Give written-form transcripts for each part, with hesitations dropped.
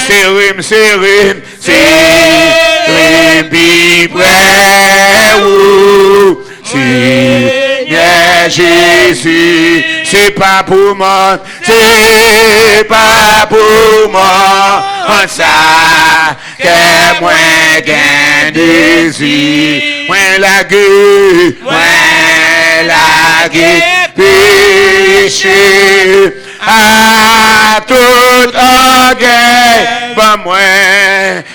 Sérim, pi près ou Seigneur Jésus, c'est pas pour moi, c'est pas pour moi, ça que moi gain désir, moi la péché à tout orgueil, pas moi,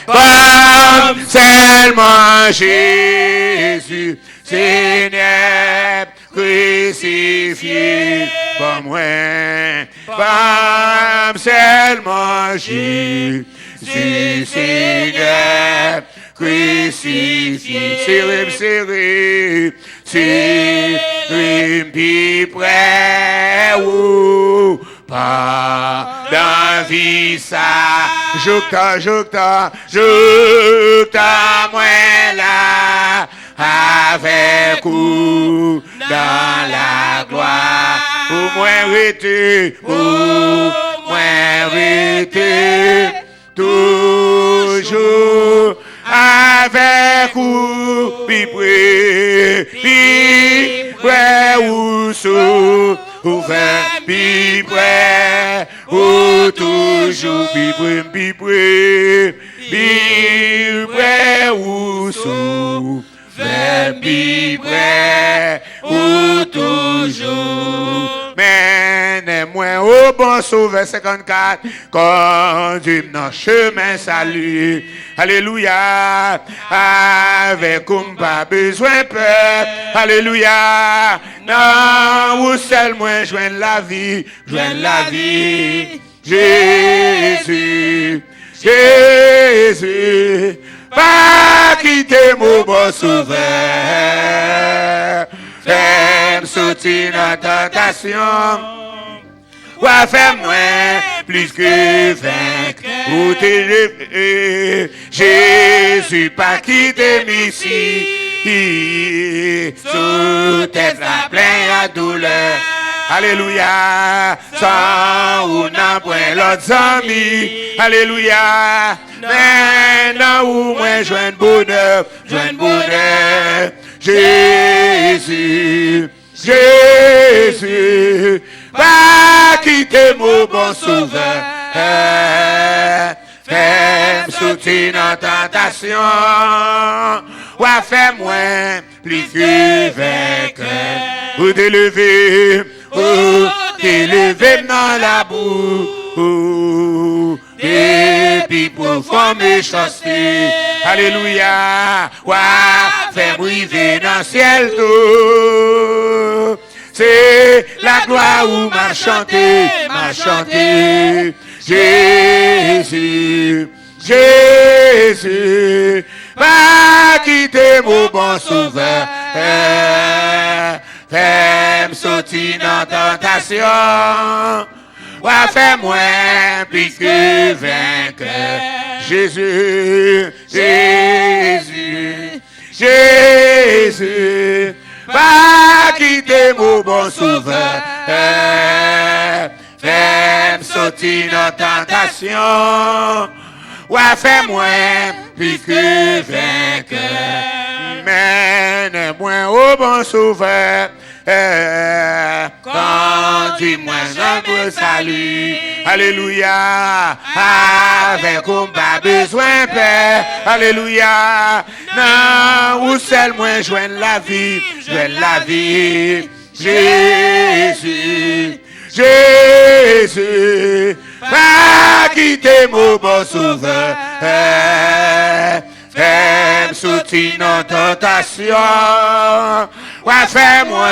pas seulement Jésus, Seigneur crucifié, pas moi, pas seulement Jésus, Seigneur crucifié, sérim, pi près ou pas dans vie ça, j'octa, moi là, avec ou dans la gloire, pour moi rester, toujours avec ou, pi près ou sous, ouvert, pi près ou toujours, pi près ou sous, pi près ou toujours. Mène-moi au bon sauveur 54, conduis-moi dans chemin salut. Alléluia, avec comme pas besoin peur. Alléluia, non, où seul moi joindre la vie, Jésus, pas quitter mon bon sauveur. Fais-moi sortir dans la tentation, ou fais-moi plus que vaincre, ou t'élever. Jésus, pas quitter ici, sous tête la pleine à douleur. Alléluia, sans ou n'a point l'autre ami. Alléluia, maintenant où moi joins bonheur, Jésus, pas quitter mon bon sauveur. Fais-moi sortir dans la tentation, ou fais-moi plus que vainqueur, ou t'élever dans la boue, et puis pour former chasteté. Alléluia, ou fais-moi arriver dans le ciel tout. C'est la gloire où m'a chanté, Jésus, pas quitter mon bon sauveur. Fais-moi sortir dans la tentation, ou fais-moi plus que vainqueur. Jésus, pas quitter mon bon sauveur. Fais-moi sortir dans la tentation, ou fais-moi plus que vainqueur. Mène-moi au bon sauveur. Conduis-moi dans le salut. Alléluia, avec on pas besoin père. Alléluia, non, où seul moi joindre la vie, Jésus, pas quitter mon bon sauveur. Fais-moi sortir dans la tentation, ou fais-moi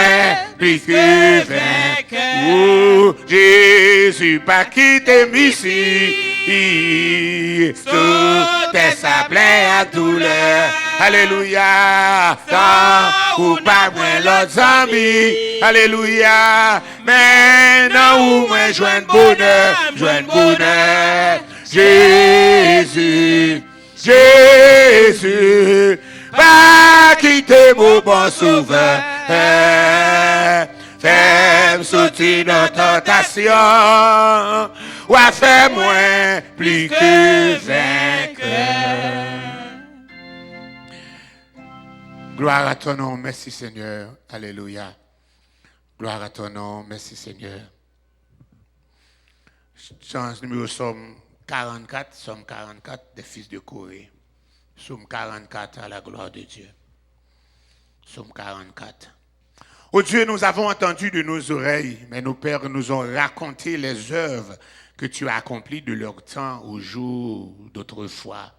plus que vainqueur. Jésus, pas quitter ici, tout est sa pleine à douleur. Alléluia, tant ou pas moins l'autre ami. Alléluia, maintenant où moi joindre bonheur, Jésus, pas quitter mon bon sauveur. Fais-moi sortir dans la tentation, ou a fait moins plus que vainqueur. Gloire à ton nom, merci Seigneur. Alléluia. Gloire à ton nom, merci Seigneur. Chant numéro Somme 44, Somme 44 des fils de Corée. Somme 44 à la gloire de Dieu. Somme 44. Ô Dieu, nous avons entendu de nos oreilles, mais nos pères nous ont raconté les œuvres que tu as accomplies de leur temps au jour d'autrefois.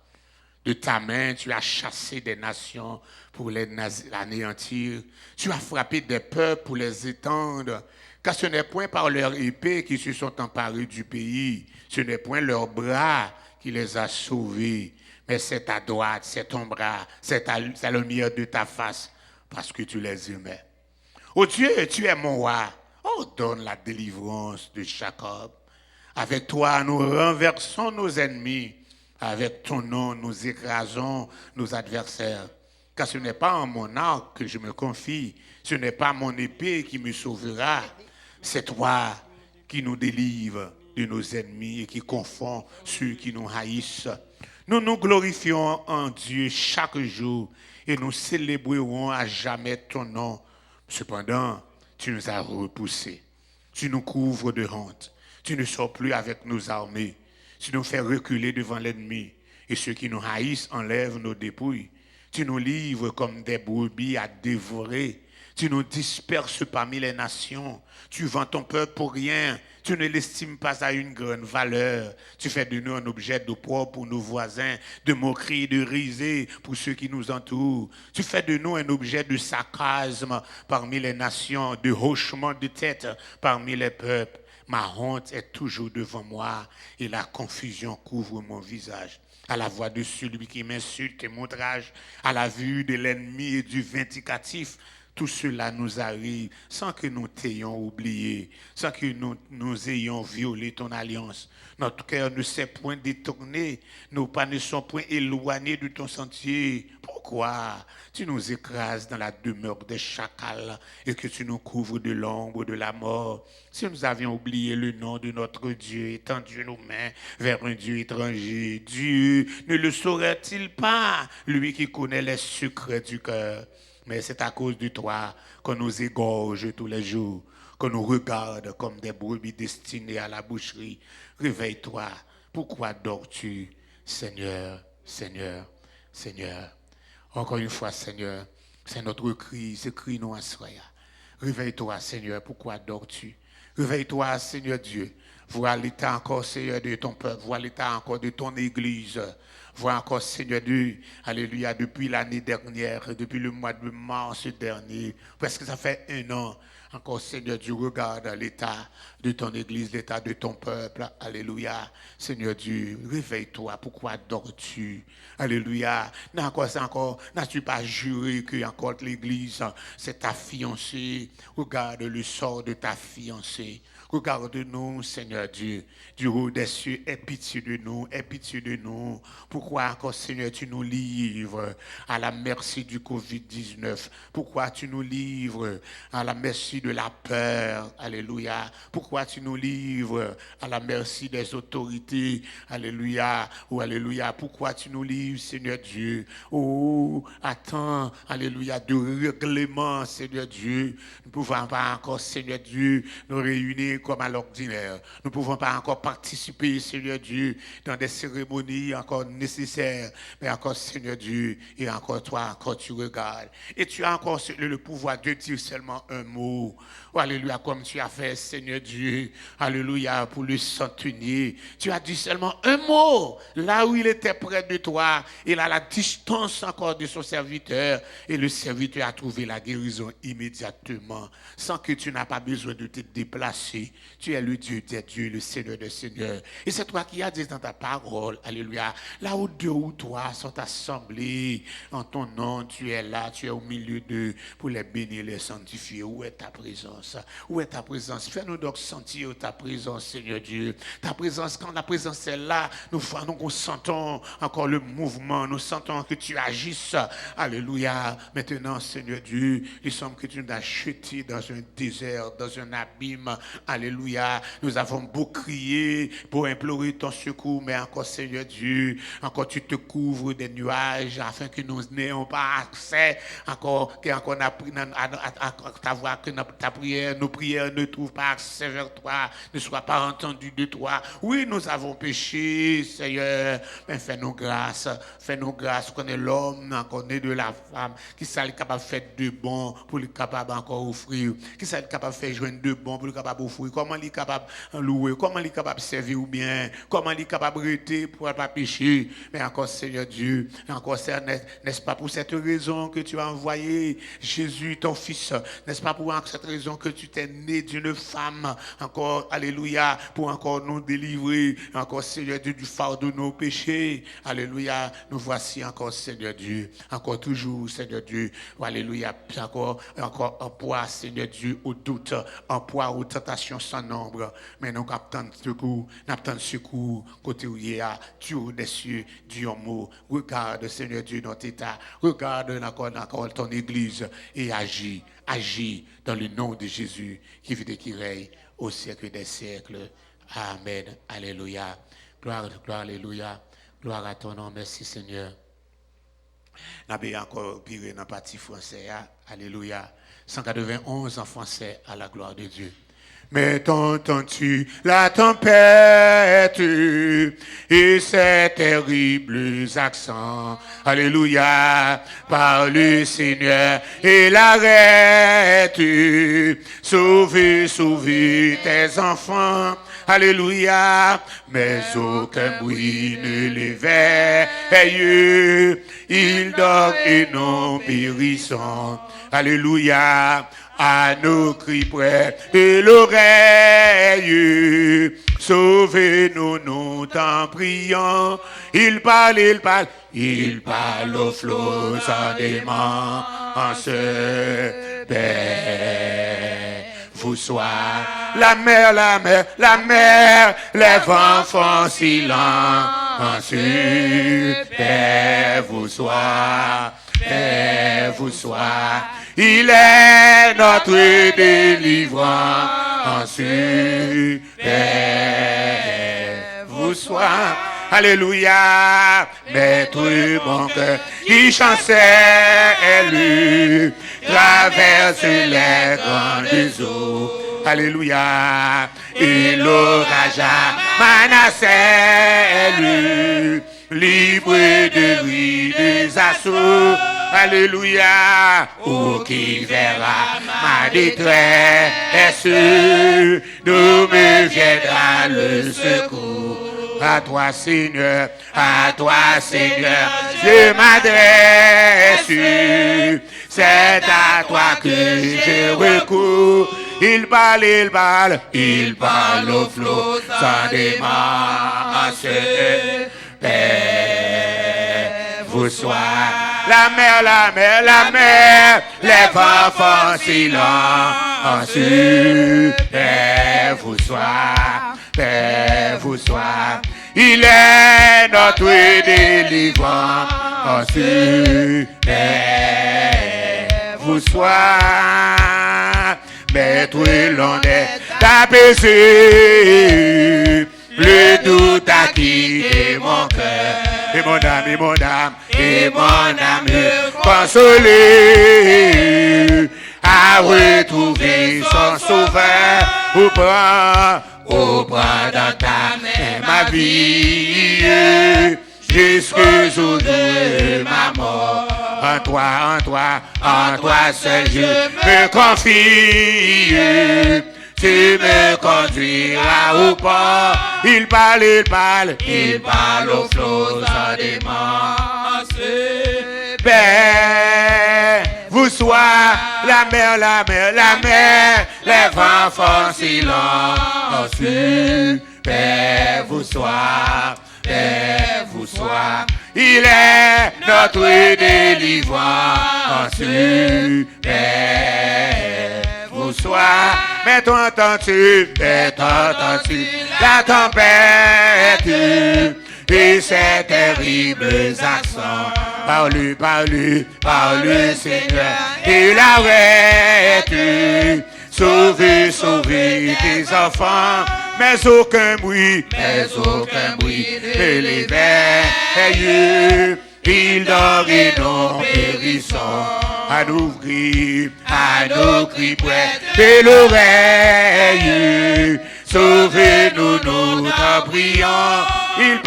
De ta main, tu as chassé des nations pour les anéantir. Tu as frappé des peuples pour les étendre. Car ce n'est point par leur épée qu'ils se sont emparés du pays. Ce n'est point leur bras qui les a sauvés. Mais c'est ta droite, c'est ton bras, c'est la lumière de ta face, parce que tu les aimais. Oh Dieu, tu es mon roi. Oh, donne la délivrance de Jacob. Avec toi, nous renversons nos ennemis. Avec ton nom, nous écrasons nos adversaires. Car ce n'est pas en mon arc que je me confie. Ce n'est pas mon épée qui me sauvera. C'est toi qui nous délivres de nos ennemis et qui confond ceux qui nous haïssent. Nous nous glorifions en Dieu chaque jour et nous célébrerons à jamais ton nom. Cependant, tu nous as repoussés. Tu nous couvres de honte. Tu ne sors plus avec nos armées. Tu nous fais reculer devant l'ennemi. Et ceux qui nous haïssent enlèvent nos dépouilles. Tu nous livres comme des brebis à dévorer. Tu nous disperses parmi les nations. Tu vends ton peuple pour rien. Tu ne l'estimes pas à une grande valeur. Tu fais de nous un objet d'opprobre pour nos voisins, de moquerie, de risée pour ceux qui nous entourent. Tu fais de nous un objet de sarcasme parmi les nations, de hochement de tête parmi les peuples. Ma honte est toujours devant moi et la confusion couvre mon visage. À la voix de celui qui m'insulte et m'outrage, à la vue de l'ennemi et du vindicatif, tout cela nous arrive sans que nous t'ayons oublié, sans que nous ayons violé ton alliance. Notre cœur ne s'est point détourné, nos pas ne sont point éloignés de ton sentier. Pourquoi tu nous écrases dans la demeure des chacals et que tu nous couvres de l'ombre de la mort? Si nous avions oublié le nom de notre Dieu, étendu nos mains vers un Dieu étranger, Dieu ne le saurait-il pas, lui qui connaît les secrets du cœur? Mais c'est à cause de toi qu'on nous égorge tous les jours, qu'on nous regarde comme des brebis destinées à la boucherie. Réveille-toi. Pourquoi dors-tu, Seigneur, Seigneur, Seigneur? Encore une fois, Seigneur, c'est notre cri, ce cri nous en soya. Réveille-toi, Seigneur, pourquoi dors-tu? Réveille-toi, Seigneur Dieu. Vois l'état encore, Seigneur, de ton peuple. Vois l'état encore de ton église. Vois encore, Seigneur Dieu, alléluia, depuis l'année dernière, depuis le mois de mars dernier, presque ça fait 1 an. Encore, Seigneur Dieu, regarde l'état de ton église, l'état de ton peuple. Alléluia. Seigneur Dieu, réveille-toi. Pourquoi dors-tu? Alléluia. N'as-tu pas juré que encore l'église, c'est ta fiancée? Regarde le sort de ta fiancée. Regarde-nous, Seigneur Dieu, du haut des cieux, aie pitié de nous, aie pitié de nous. Pourquoi encore, Seigneur, tu nous livres à la merci du Covid-19? Pourquoi tu nous livres à la merci de la peur? Alléluia. Pourquoi tu nous livres à la merci des autorités? Alléluia. Oh, alléluia. Pourquoi tu nous livres, Seigneur Dieu? Oh, attends, alléluia, de règlement, Seigneur Dieu. Nous ne pouvons pas encore, Seigneur Dieu, nous réunir comme à l'ordinaire. Nous ne pouvons pas encore participer, Seigneur Dieu, dans des cérémonies encore nécessaires. Mais encore, Seigneur Dieu, et encore toi, encore tu regardes. Et tu as encore le pouvoir de dire seulement un mot. Oh, alléluia, comme tu as fait, Seigneur Dieu. Alléluia, pour le centenier. Tu as dit seulement un mot, là où il était près de toi. Il a la distance encore de son serviteur. Et le serviteur a trouvé la guérison immédiatement, sans que tu n'as pas besoin de te déplacer. Tu es le Dieu des dieux, le Seigneur des seigneurs. Et c'est toi qui as dit dans ta parole, alléluia, là où 2 ou 3 sont assemblés en ton nom, tu es là, tu es au milieu d'eux pour les bénir, les sanctifier. Où est ta présence? Où est ta présence? Fais-nous donc sentir ta présence, Seigneur Dieu. Ta présence, quand la présence est là, nous sentons encore le mouvement, nous sentons que tu agisses. Alléluia. Maintenant, Seigneur Dieu, il semble que tu nous as jetés dans un désert, dans un abîme. Alléluia. Nous avons avons beau crier pour implorer ton secours, mais encore, Seigneur Dieu, encore tu te couvres des nuages afin que nous n'ayons pas accès, encore, que encore ta voix, que ta prière, nos prières ne trouvent pas accès vers toi, ne soient pas entendues de toi. Oui, nous avons péché, Seigneur, mais fais-nous grâce, qu'on est l'homme, qu'on est de la femme, qui soit capable de faire de bon pour le capable encore offrir, qui soit capable de faire joindre de bon pour le capable offrir, comment il est capable de louer, comment il est capable de servir ou bien, comment il est capable de rester pour ne pas pécher. Mais encore, Seigneur Dieu, encore, n'est-ce pas pour cette raison que tu as envoyé Jésus, ton Fils, n'est-ce pas pour cette raison que tu t'es né d'une femme, encore, alléluia, pour encore nous délivrer, encore, Seigneur Dieu, du fardeau de nos péchés, alléluia, nous voici encore, Seigneur Dieu, encore toujours, Seigneur Dieu, alléluia, encore en poids, Seigneur Dieu, au doute, en poids aux tentations sans nombre, mais nous n'attendons secours, côté où il y a, Dieu des cieux, Dieu en mot, regarde, Seigneur Dieu, notre état, regarde encore ton église et agis dans le nom de Jésus, qui vit et qui règne au siècle des siècles. Amen. Alléluia. Gloire, alléluia. Gloire à ton nom. Merci, Seigneur. Nous avons encore pire dans la partie française. Alléluia. 191 en français à la gloire de Dieu. Mais t'entends-tu la tempête et ces terribles accents? Alléluia, par le Seigneur et l'arrête. Sauve tes enfants. Alléluia, mais aucun bruit ne les veille. Ils dorment et non périssent. Alléluia, à nos cris près de l'oreille. Sauvez-nous, nous t'en prions. Il parle aux flots en démence. Paix vous soit. La mer, les vents font silence. Paix vous soit. Paix vous soit. Il est notre délivrance. Paix vous soit. Alléluia. Maître mon cœur qui chancelle, traverse les grandes eaux. Alléluia. Et l'orage a menacé, libre de lui des assauts. Alléluia. Oh, qui verra ma détresse, d'où me viendra le secours. À toi, Seigneur, je m'adresse. C'est à toi que je recours. Il parle au flot sans démence. Paix vous soit. La mer, les vents font silence. Paix vous soit. Paix vous soit. Il est notre délivrance. Paix vous soit. Maître l'on est d'apaiser. Le doute a quitté mon cœur. Et mon âme consolée a retrouvé son sauveur. Au bras dans ta main ma vie, jusqu'au jour de ma mort. En toi seul je me confie. Tu me conduiras au port. Il parle au flot sans démence. Paix vous soit. La mer, les vents font silence. Paix vous soit. Paix vous soit. Il est notre délivrance. Paix vous soit. Mais t'entends-tu la tempête et ces terribles accents? Parle, Seigneur, et l'arrête. Sauve tes enfants. mais aucun bruit ne l'éveille. Il dort et non périssant, à nous cris près de l'oreille. Sauvez-nous, nous t'en prions. Il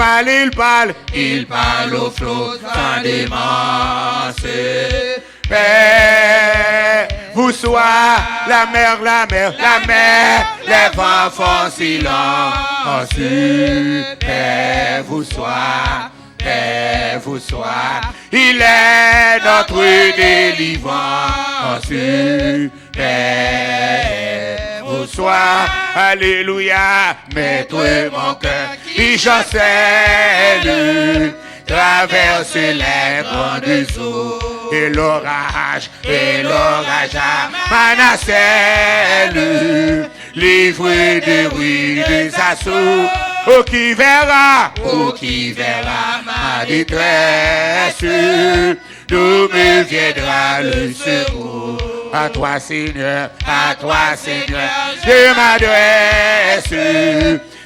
parle au flot sans démence. Père, vous soyez la mer, les vents font silence. Père, vous soyez, il est notre délivrance. Père, vous soyez, alléluia, maître mon cœur, qui chancelle, traverse les grandes eaux, et l'orage à Manassel, livre de ruines des assauts. Oh qui verra ma détresse, d'où me viendra le secours. À toi Seigneur, je m'adresse.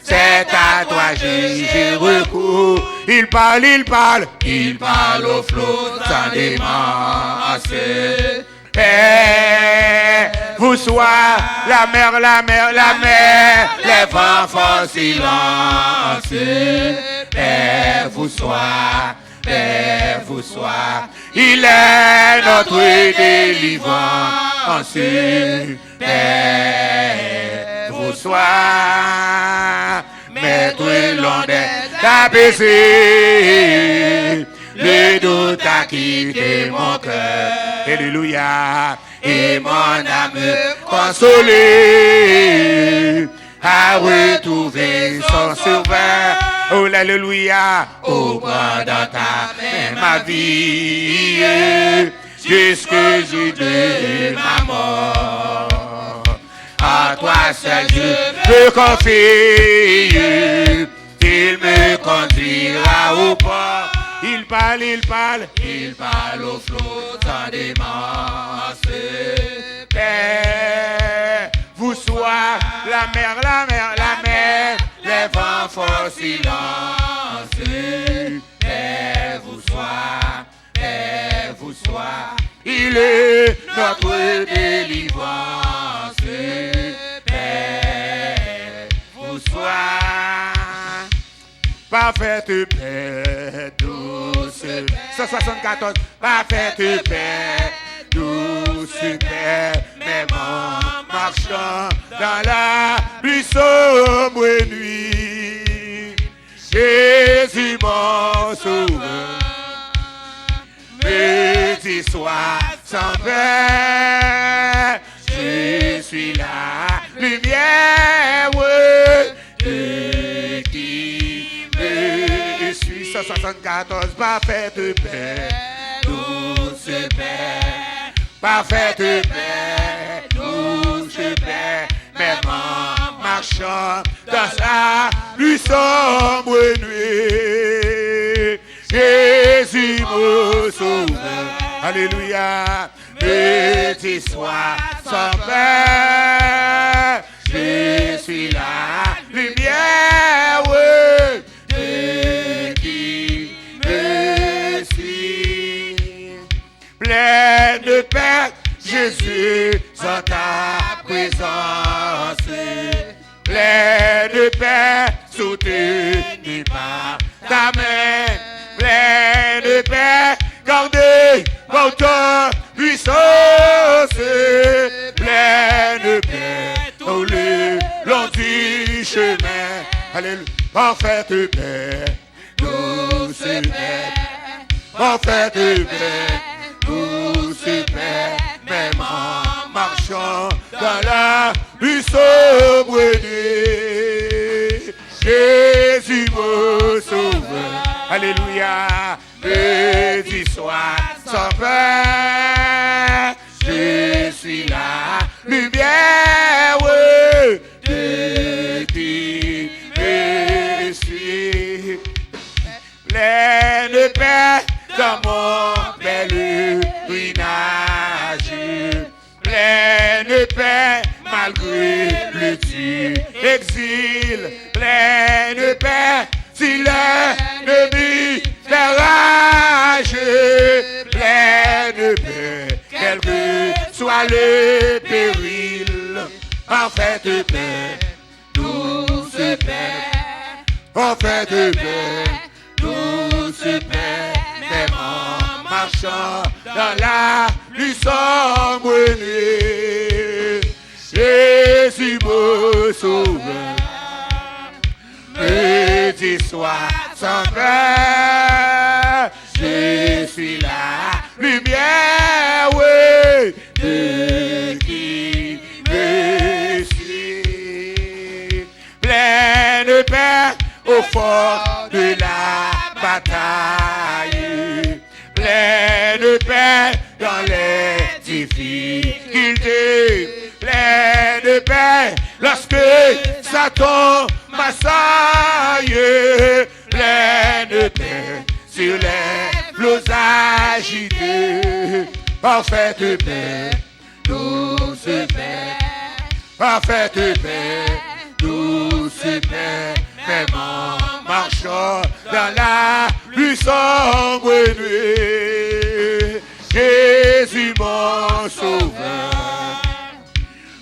C'est à toi j'ai recours. Il parle au flot sans démence. Père, vous soyez la mer, les vents font silence. Père, vous soyez, il est notre délivrance. Père, vous soyez, maître l'ondée d'apaiser. Le doute a quitté mon cœur, alléluia, et mon âme consolée a retrouvé son sauveur. Oh alléluia, au bras dans ta main ma vie, jusque jour de ma mort. À toi seul je me confie, il me conduira au port. Il parle au flot sans démence. Père, vous soyez la mer, les vents font silence. Père, vous soyez, il est notre délivrance. Père, vous soyez, parfaite paix, douce paix. 174, parfaite paix, douce paix, même en marchant dans la plus sombre nuit. Jésus mon sauveur, petit soir sans paix, je suis la lumière de qui me suis. 174, parfaite paix, douce paix, parfaite paix, douce paix, même en marchant dans sa plus sombre nuit. Jésus me sauve, alléluia, petit soir sans paix, je suis la lumière de qui me suis. Plein de paix, Jésus, en ta présence. Plein de paix, soutenu par ta main. Plein de paix, gardé par ta puissance. Plein de paix, tout le long du chemin. Alléluia, parfaite paix, douce paix, parfaite paix, douce paix, même en marchant dans la plus sombre nuit. Jésus me sauve, alléluia, petit soir sans peur, je suis la lumière de qui je suis. Plein de paix dans mon pèlerinage, plein de paix malgré le tir exil, pleine paix, si l'ennemi fait rage, pleine paix, quel que soit le péril, parfaite paix, douce paix, parfaite paix, douce paix, même en marchant dans la plus sombre nuit. Jésus me sauve, petit soir sans peur, je suis la lumière, oui, de qui me suit. Pleine paix au fort de la bataille, pleine paix dans les difficultés, pleine paix lorsque Satan m'assaille, pleine paix sur les flots agités, parfaite paix, douce paix, parfaite paix, douce paix, même en marchant dans la plus sombre nuit. Jésus mon sauveur,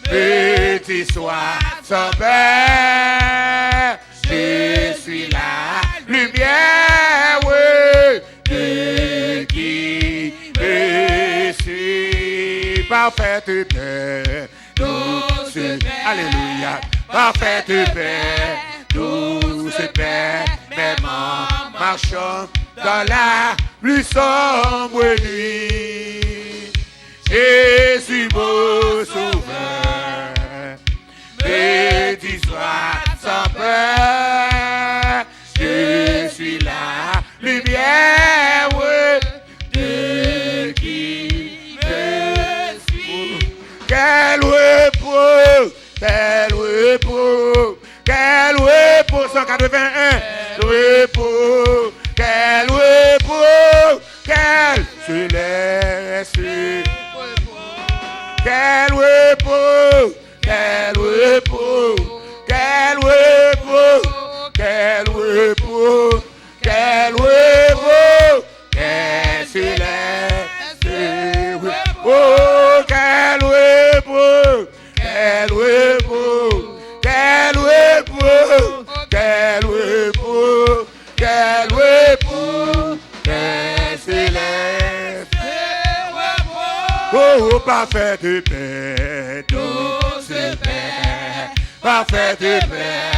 petit soir sans peur, je suis la lumière, oui, de qui me suit. Parfaite paix, douce paix, alléluia, parfaite paix, douce paix, même en marchant dans la plus sombre nuit. Jésus mon sauveur, petit soir sans peur, je suis la lumière, oui, de qui me suit. Quel repos, quel repos, quel repos, 181, repos, quel repos, quel céleste, quel repos, quel repos, quel repos, quel repos, quel repos, quel céleste repos, quel repos, quel repos, quel repos, quel repos, quel repos, quel céleste repos. Oh, parfaite paix, douce paix, parfaite paix,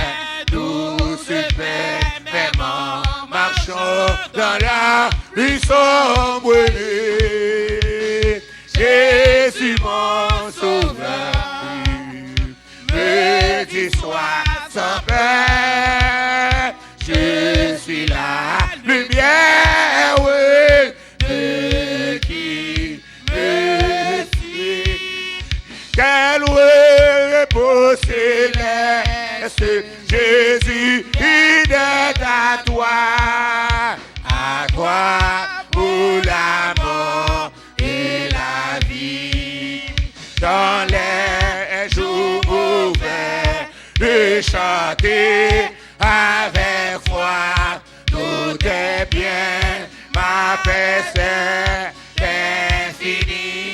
douce paix, même en marchant dans la plus sombre nuit. Jésus mon sauveur, petit soir sans peur, je suis la lumière, oui, de qui me suit. Quel repos céleste, Jésus, il est à toi pour la mort et la vie. Dans les jours ouverts, de chanter avec foi, tout est bien, ma paix c'est infinie.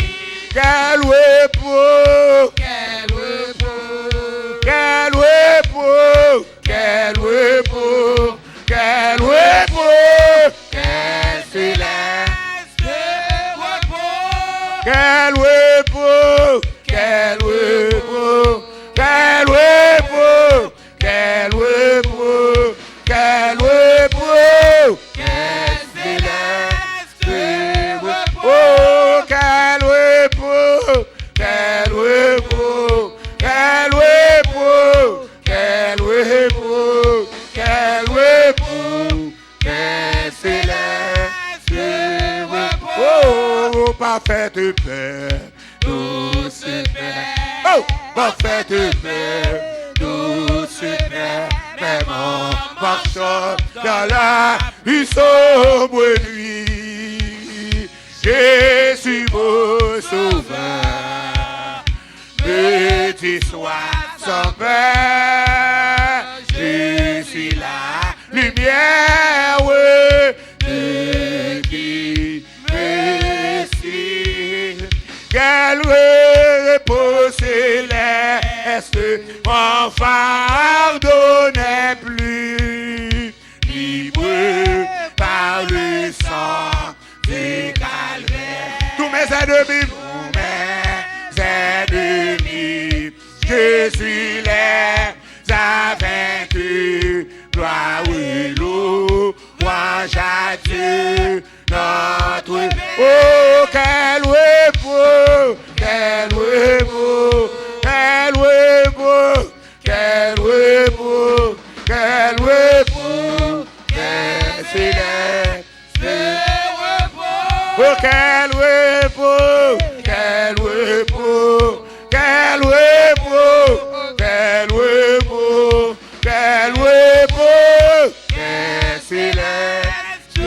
Quel repos, quel repos, quel repos, quel repos, quel repos, quel céleste repos, quel repos, quel repos, quel repos, quel repos, quel repos, quel céleste repos, quel repos, quel repos, quel repos, quel repos, quel repos, quel céleste repos. Oh, parfaite paix, douce paix, oh, parfaite paix, douce paix, même en marchant dans la plus sombre nuit. Jésus mon sauveur, petit soir sans peur, lumière, ouais, de qui merci. Quel repos céleste, mon fardeau n'est plus libre par le sang du calvaire. Tous mes ennemis, je suis les vaincus. Gloire et louange à Dieu, notre. Oh, quel repos, quel repos, quel repos, quel repos, quel repos, quel céleste repos. Oh, quel repos, quel repos, quel repos, quel repos, quel repos, quel céleste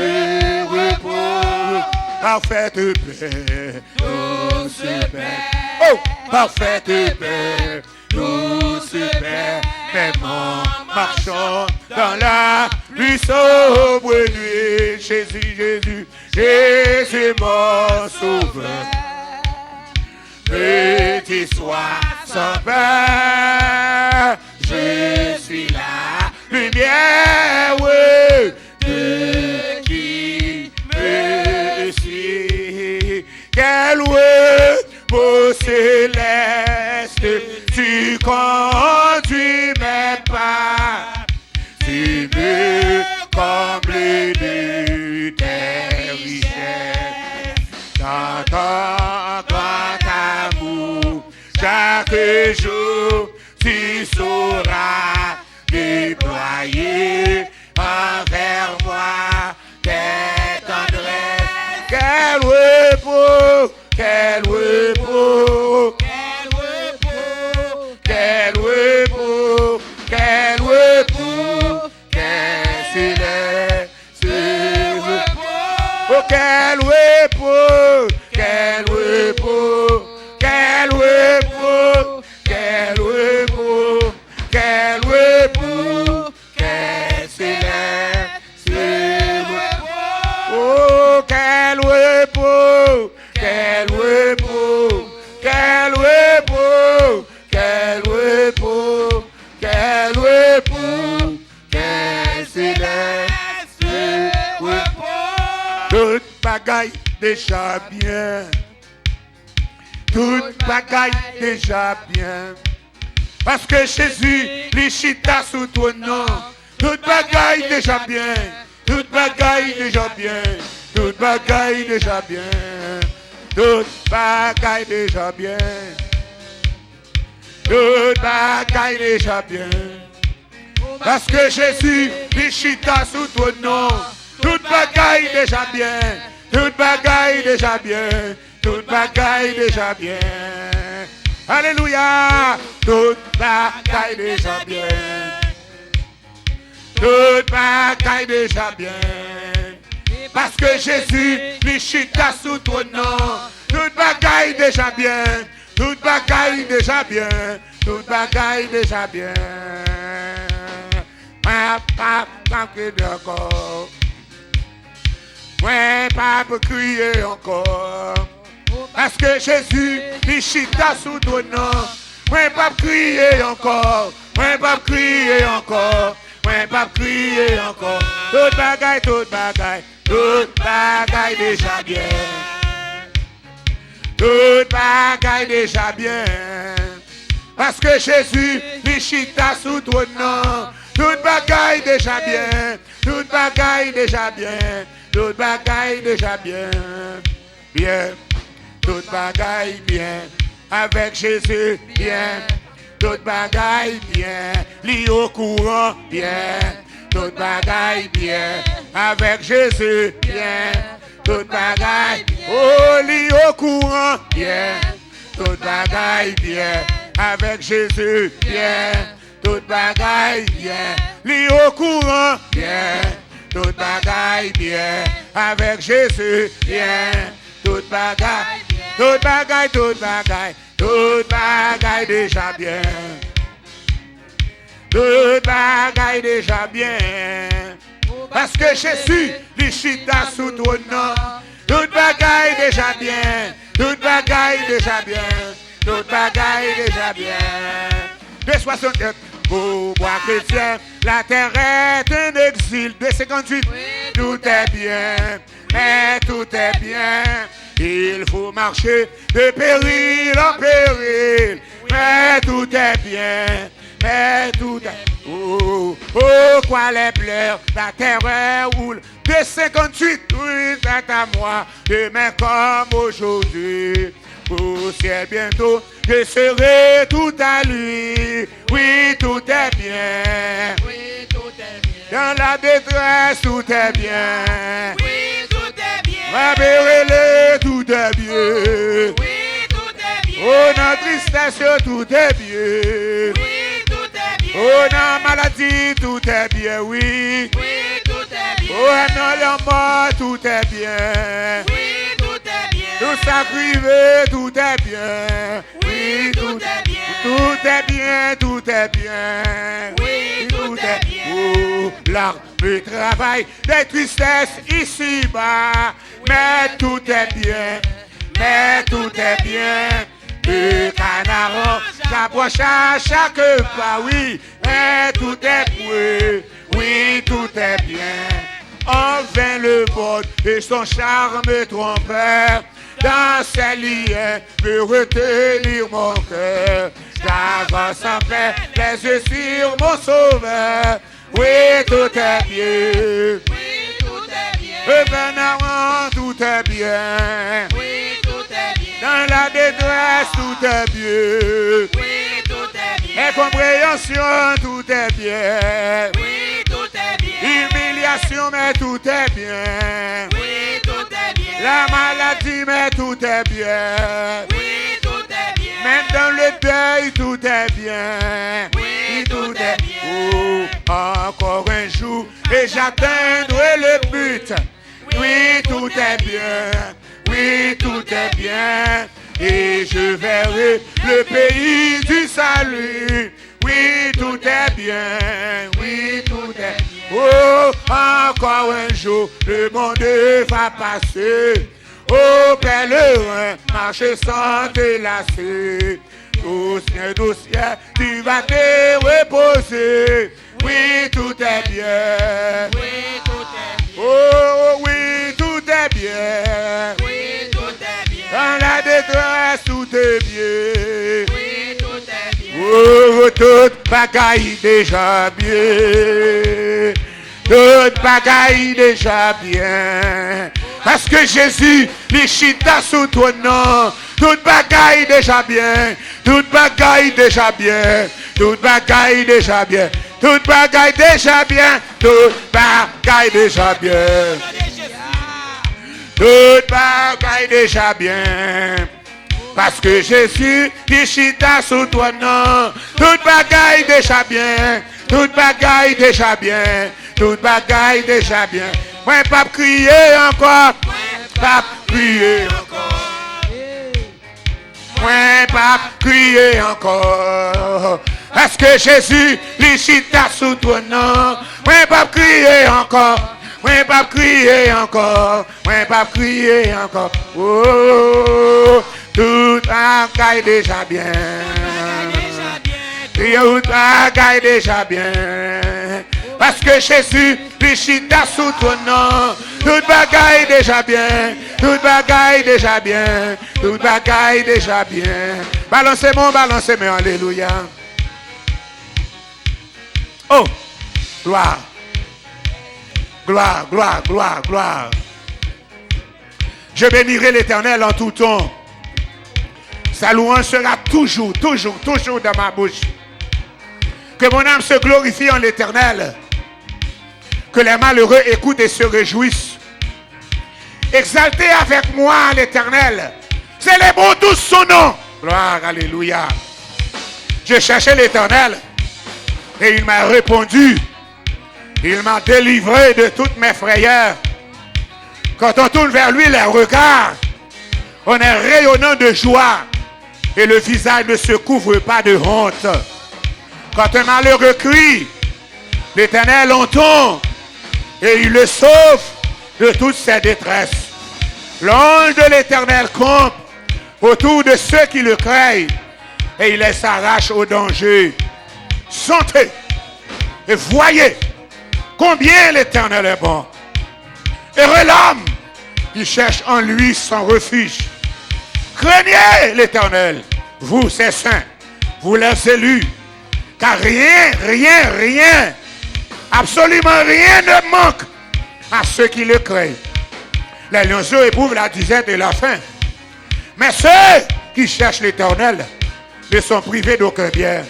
repos. Parfaite paix, douce paix. Oh, parfaite paix, douce paix. Même en marchant dans la plus sombre nuit. Jésus, Jésus, Jésus mon sauveur. Petit soir sans peur, je suis la lumière, ouais, de qui me suis. Quel beau céleste, tu conduis mes pas, tu me combles de tes richesses. Dans ton grand amour, chaque jour, tu sauras déployer envers moi tes tendresses. Quel repos, quel repos, quel repos, quel repos, quel repos, quel céleste repos. Oh, quel repos, quel repos, quel repos, quel repos, quel repos, quel céleste repos. Oh, quel repos, quel repos, quel repos, quel repos, quel repos, quel céleste repos. Toute bagaille déjà bien. Toute bagaille déjà bien. Parce que Jésus, les chita sous ton nom. Toute bagaille déjà bien. Toute bagaille déjà bien. Toute bagaille déjà bien. Toute bagaille déjà bien. Toute bagaille déjà bien. Parce que Jésus, les chita sous ton nom. Toute bagaille déjà bien. Toute bagaille déjà bien. Toute bagaille déjà bien. Alléluia. Toute bagaille déjà bien. Toute bagaille déjà bien. Parce que Jésus, lui chita sous ton nom. Toute bagaille déjà bien. Toute bagaille déjà bien. Toute bagaille déjà bien. Pas crier encore. Ouais, pas crier encore. Parce que Jésus, il chita sous ton nom. Ouais, pas crier encore. Ouais, pas crier encore. Ouais, pas crier encore. Toute bagaille, toute bagaille. Toute bagaille déjà bien. Toute bagaille déjà bien. Parce que Jésus, il chita sous ton nom. Toute bagaille déjà bien. Toute bagaille déjà bien. Toute bagaille déjà bien. Bien. Toute bagaille bien. Avec Jésus bien. Toute bagaille bien. Li au courant bien. Toute bagaille bien. Avec Jésus bien. Toute bagaille bien. Oh, li au courant bien. Toute bagaille bien. Avec Jésus bien. Toute bagaille bien. Li au courant bien. Toute bagaille bien. Avec Jésus bien. Toute bagaille. Toute bagaille, toute bagaille. Toute bagaille déjà bien. Toute bagaille déjà bien. Parce que Jésus, lui chita sous ton nom. Toute bagaille déjà bien. Toute bagaille déjà bien. Toute bagaille déjà bien. 2,69. Pour moi chrétien, la terre est un exil. 2,58. Tout est bien. Mais tout est bien. Il faut marcher de péril en péril. Mais tout est bien. Mais tout est... Oh, oh, quoi les pleurs, la terreur roule. 2,58, oui, c'est à moi, demain comme aujourd'hui. Au ciel bientôt, je serai tout à lui. Oui, tout est bien. Oui, tout est bien. Dans la détresse, tout est bien. Oui, tout est bien. Rabérez-le, tout est bien. Oui, tout est bien. Oh, dans la tristesse, tout est bien. Oui, tout est bien. Oh, dans la maladie, tout est bien, oui. Oui, tout est bien. Oh, dans la mort, tout est bien. Oui, tout est bien. Tout ça privé, tout est bien. Oui, tout est bien. Tout est bien, tout est bien. Oui, tout est bien. Oh, l'arme travail des tristesses ici-bas. Mais tout est bien. Mais tout est bien. Le canard s'approche à chaque pas, oui. Mais tout est prêt. Oui, tout est bien. Enfin le monde et son charme trompeur. Dans ses liens peut retenir mon cœur. J'avance en paix, les yeux sur mon sauveur. Oui, tout est bien. Oui, tout est bien. Revenant, tout est bien. Oui, tout est bien. Dans la détresse, tout est bien. Oui, tout est bien. Incompréhension, tout est bien. Oui, tout est bien. Humiliation, mais tout est bien. Oui, tout est bien. La maladie, mais tout est bien. Oui, tout est bien. Même dans le deuil, tout est bien. Oui, tout est bien. Oh, encore un jour et j'atteindrai le but. Oui, tout est bien. Oui, tout est bien. Et je verrai le pays du salut. Oui, tout est bien. Oui, tout est bien. Oh, encore un jour, le monde va passer. Oh, pèlerin, marche sans te lasser. Doucement, tu vas te reposer. Oui, tout est bien. Oui, tout est bien. Oh, oui, tout est bien. Oui, tout est bien. Dans la détresse, tout est bien. Oui, tout est bien. Oh, toute bagaille déjà bien. Toute bagaille déjà bien. Parce que Jésus, les chita sous ton nom. Toute bagaille déjà bien. Toute bagaille déjà bien. Toute bagaille déjà bien. Toute bagaille déjà bien. Toute bagaille déjà bien. Toute bagaille déjà bien. Parce que Jésus, il chita sous ton nom. Toute bagaille déjà bien. Toute bagaille déjà bien. Toute bagaille déjà bien. Moi, pas crier encore. Pas crier encore. Moi, pas crier encore. Parce que Jésus, il chita sous ton nom. Moi, pas crier encore. Moi, pas crier encore. Moi, pas crier encore. Oh, tout bagaille déjà bien. Tout bagaille déjà bien. Parce que Jésus, lui chita sous ton nom. Toute bagaille déjà bien. Toute bagaille déjà bien. Toute bagaille déjà bien. Balancez-moi, balancez-moi, alléluia. Oh, gloire. Gloire, gloire, gloire, gloire. Je bénirai l'Éternel en tout temps. Sa louange sera toujours, toujours, toujours dans ma bouche. Que mon âme se glorifie en l'Éternel. Que les malheureux écoutent et se réjouissent. Exaltez avec moi l'Éternel. Célébrons tous son nom. Gloire, alléluia. Je cherchais l'Éternel et il m'a répondu. Il m'a délivré de toutes mes frayeurs. Quand on tourne vers lui les regards, on est rayonnant de joie et le visage ne se couvre pas de honte. Quand un malheureux crie, l'Éternel entend et il le sauve de toutes ses détresses. L'ange de l'Éternel campe autour de ceux qui le craignent et il les arrache au danger. Sentez et voyez combien l'Éternel est bon. Heureux l'homme qui cherche en lui son refuge. Craignez l'Éternel, vous ses saints, vous les élus, car rien, absolument rien ne manque à ceux qui le craignent. Les lionceaux éprouvent la disette et la faim, mais ceux qui cherchent l'Éternel ne sont privés d'aucun bien.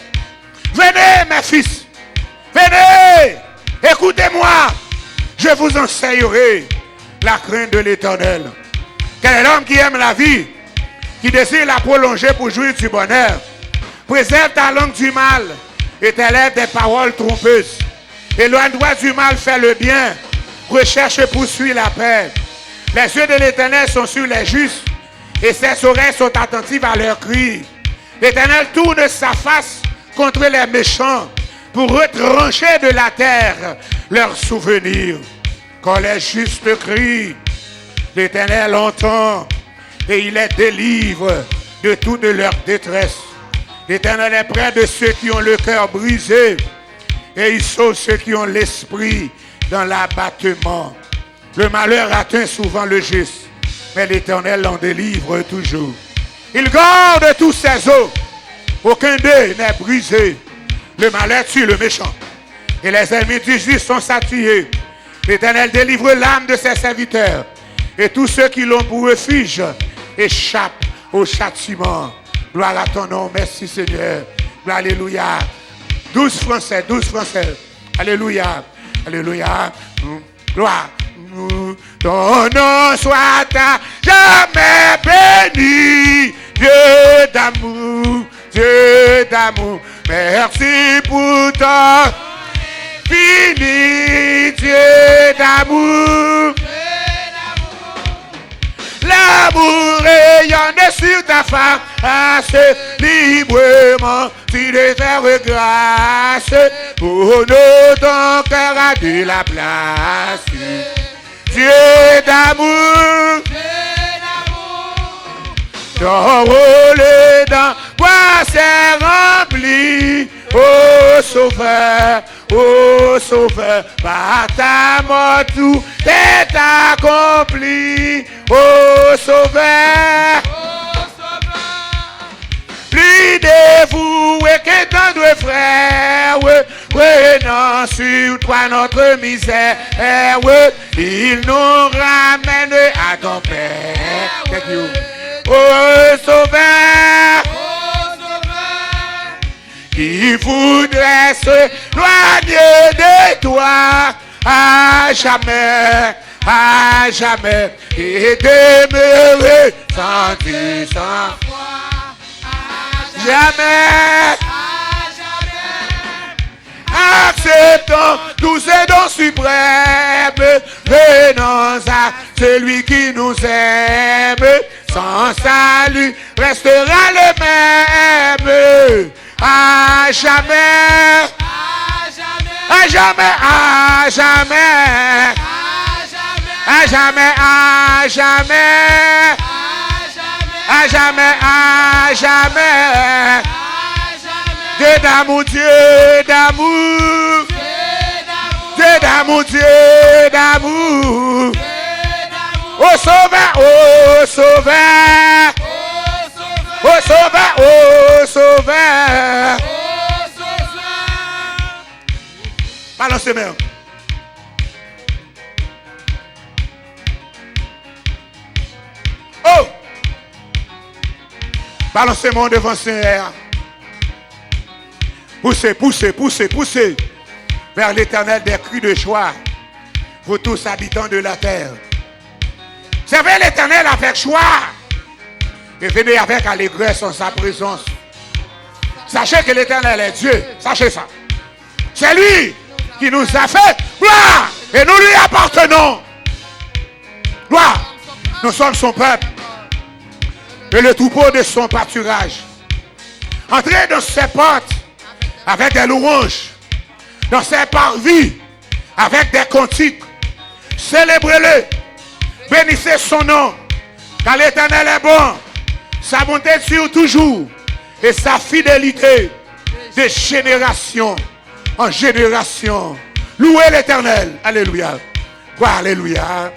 Venez mes fils, venez, écoutez-moi, je vous enseignerai la crainte de l'Éternel. Quel est l'homme qui aime la vie, qui désire la prolonger pour jouir du bonheur? Préserve ta langue du mal et tes lèvres des paroles trompeuses. Éloigne-toi du mal, fais le bien. Recherche et poursuis la paix. Les yeux de l'Éternel sont sur les justes et ses oreilles sont attentives à leurs cris. L'Éternel tourne sa face contre les méchants pour retrancher de la terre leurs souvenirs. Quand les justes crient, l'Éternel entend et il les délivre de toute leur détresse. L'Éternel est près de ceux qui ont le cœur brisé et il sauve ceux qui ont l'esprit dans l'abattement. Le malheur atteint souvent le juste, mais l'Éternel en délivre toujours. Il garde tous ses os, aucun d'eux n'est brisé. Le malheur tue le méchant et les ennemis du juste sont satisfaits. L'Éternel délivre l'âme de ses serviteurs et tous ceux qui l'ont pour refuge échappent au châtiment. Gloire à ton nom, merci Seigneur. Alléluia. 12 Français. Alléluia. Alléluia. Gloire. Ton nom soit à jamais béni. Dieu d'amour. Merci pour ton fini Dieu d'amour. L'amour rayonne sur ta face librement, tu devais faire grâce. Pour nous, ton cœur a de la place. Dieu d'amour, ton rôle dans toi s'est rempli. Ô Sauveur, par ta mort tout est accompli. Ô Sauveur, plus dévoué que tant de frères, prenant sur toi notre misère, il nous ramène à ton Père. Ô Sauveur, qui voudrait se loigner de toi à jamais, et demeurer sans Dieu, sans foi, jamais. Acceptons tous ces dons suprêmes, venons à celui qui nous aime. Sans salut restera le même. À jamais, à jamais, à jamais, à jamais, à jamais, à jamais, à jamais. Dieu d'amour, Dieu d'amour, Dieu d'amour, Dieu d'amour. Ô Sauveur, ô Sauveur, ô Sauveur, ô Sauveur. Balancez main. Oh! Balancez-moi devant le Seigneur. Poussez, poussez, poussez, poussez vers l'Éternel des cris de joie, vous tous habitants de la terre. Servez l'Éternel avec joie et venez avec allégresse en sa présence. Sachez que l'Éternel est Dieu, sachez ça. C'est lui qui nous a fait gloire et nous lui appartenons. Gloire, nous sommes son peuple et le troupeau de son pâturage. Entrez dans ses portes avec des louanges, dans ses parvis avec des cantiques. Célébrez-le. Bénissez son nom. Car l'Éternel est bon. Sa bonté sur toujours. Et sa fidélité de génération en génération. Louez l'Éternel. Alléluia. Quoi, alléluia.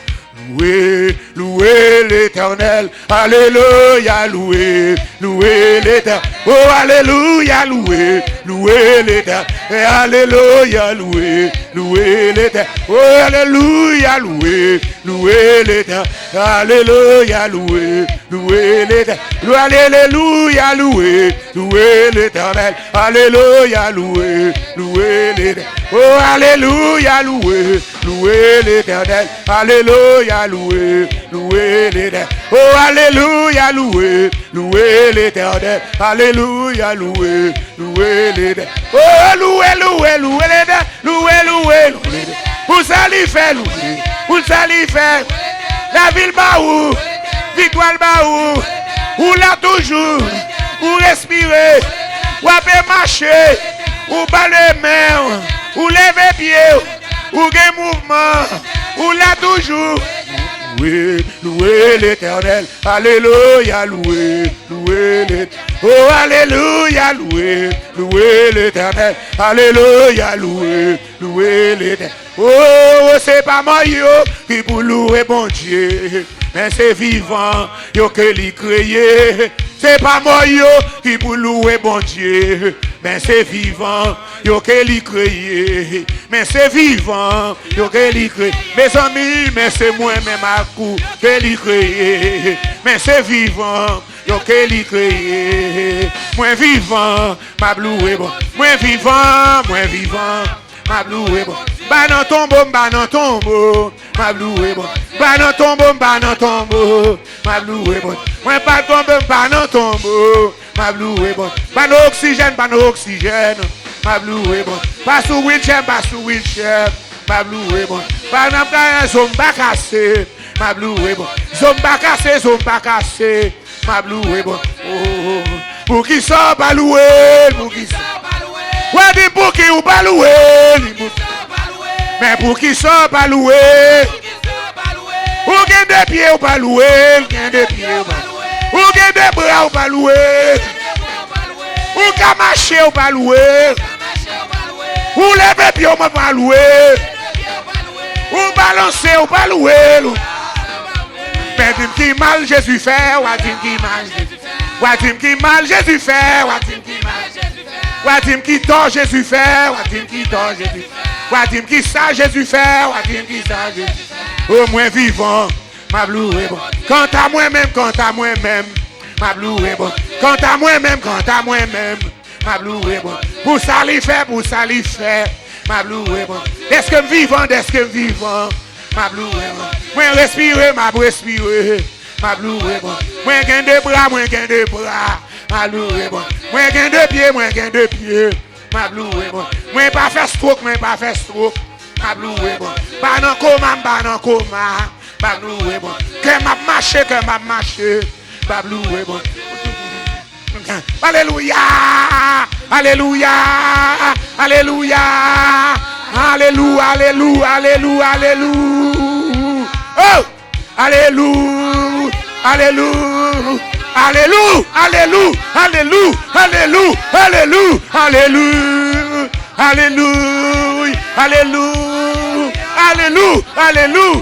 Louez, louez l'Éternel. Alléluia, louez, louez l'Éternel. Oh, alléluia, louez, louez l'Éternel. Et alléluia, louez, louez l'Éternel. Oh, alléluia, louez, louez l'Éternel. Alléluia, louez, louez l'Éternel. Alléluia, louez, louez l'Éternel. Alléluia, louez, louez l'Éternel. Oh, alléluia, louez, louez l'Éternel. Alléluia, louez, louez l'Éternel. Oh, alléluia, louez, louez l'Éternel. Alléluia, louez, louez l'Éternel. Oh, louez, louez, louez l'Éternel. Louez, louez, louez. Pour ça, il fait louer. Pour ça, il fait. La ville baou, victoire baou. Ou là toujours, ou respirer, ou après marcher, ou bas les mains, ou lever pied, ou gain mouvement, ou là toujours. Louez, louez l'Éternel, alléluia, louez, louez l'Éternel. Oh, alléluia, louez, louez l'Éternel, alléluia, louez, louez l'Éternel. Oh, c'est pas moi qui pour louer bon Dieu, mais c'est vivant, yo que l'y créé. C'est pas moi qui pour louer bon Dieu, mais c'est vivant, yo que l'y créé. Mais c'est vivant, yo que l'y créé. Mes amis, mais c'est moi-même à coup que l'y créé. Mais c'est vivant, yo que l'y créé. Moi vivant, ma loué bon. Moi vivant, ma loué bon. Banan tombeau, ma loué bon. Banan tombeau, ma loué bon. Moi pas tombe, banan tombeau, ma loué bon. Banan oxygène, ma loué bon. Pas sous wheelchair, ma loué bon. Banan pas zomba cassé, ma loué bon. Zomba cassé, ma loué bon. Oh, pour qui ça pas loué, pour qui ça. Ouais, dis pour qui ou pas loué. Mais pour qui ça pas loué? Ou gain des pieds ou pas loué? Gain des pieds ou gain des bras ou pas loué? Ou qu'à marcher ou pas loué? Ou lever pieds ou pas loué? Ou balancer ou pas loué? Mais dis qui mal Jésus fait, ou dis qui mal Jésus fait? Ou dis qui mal Jésus fait, ou dis qui mal Jésus fait? Ou dis qui tort Jésus fait, ou dis qui tort Jésus fait? Wadim qui ça Jésus fait, wadim qui ça Jésus fait. Au moins vivant, ma bloué bon. Quant à moi-même, ma bloué bon. Quant à moi-même, ma bloué bon. Pour ça l'y fait, ma bloué bon. Est-ce que vivant, ma bloué bon. Moi respirer, ma bloué bon. Moi gain de bras, ma bloué bon. Moi gain de pieds, ma bloué bon. Moi pas faire stroke, ma bloué bon. Pas non coma, ma bloué bon. Que m'a marché, ma bloué bon. Alléluia, alléluia, alléluia, alléluia, alléluia, alléluia, alléluia. Oh, alléluia, alléluia. Alléluia, alléluia, alléluia, alléluia, alléluia, alléluia, alléluia, alléluia, alléluia, alléluia, alléluia,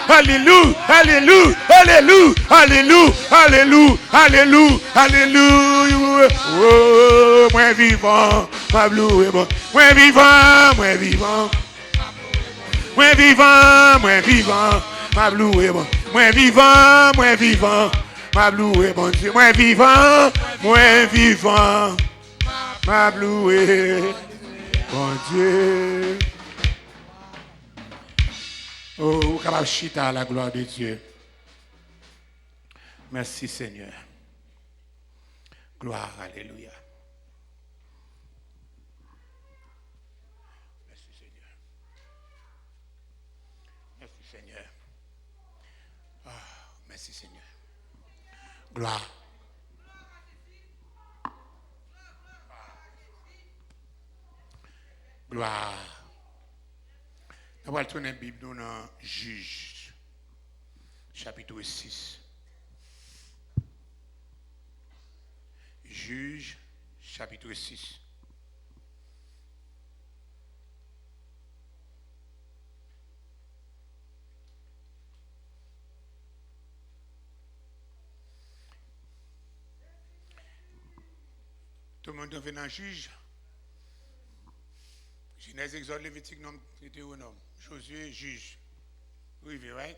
alléluia, alléluia, alléluia, alléluia, alléluia, alléluia. Oh, moi vivant, ma bloué bon. Moi vivant, ma bloué bon. Moi vivant. Ma bloué, bon Dieu, moi vivant, ma bloué, bon Dieu. Oh, capable chita à la gloire de Dieu. Merci Seigneur. Gloire, alléluia. Merci Seigneur. Merci Seigneur. Ah, merci Seigneur. Gloire. Gloire. On va tourner la Bible dans Juge, chapitre 6. Juge, chapitre 6. Tout le monde vient dans Juge. Genèse, Exode, Lévitique, Nom, Deutéronome. Josué, Juge. Oui, right?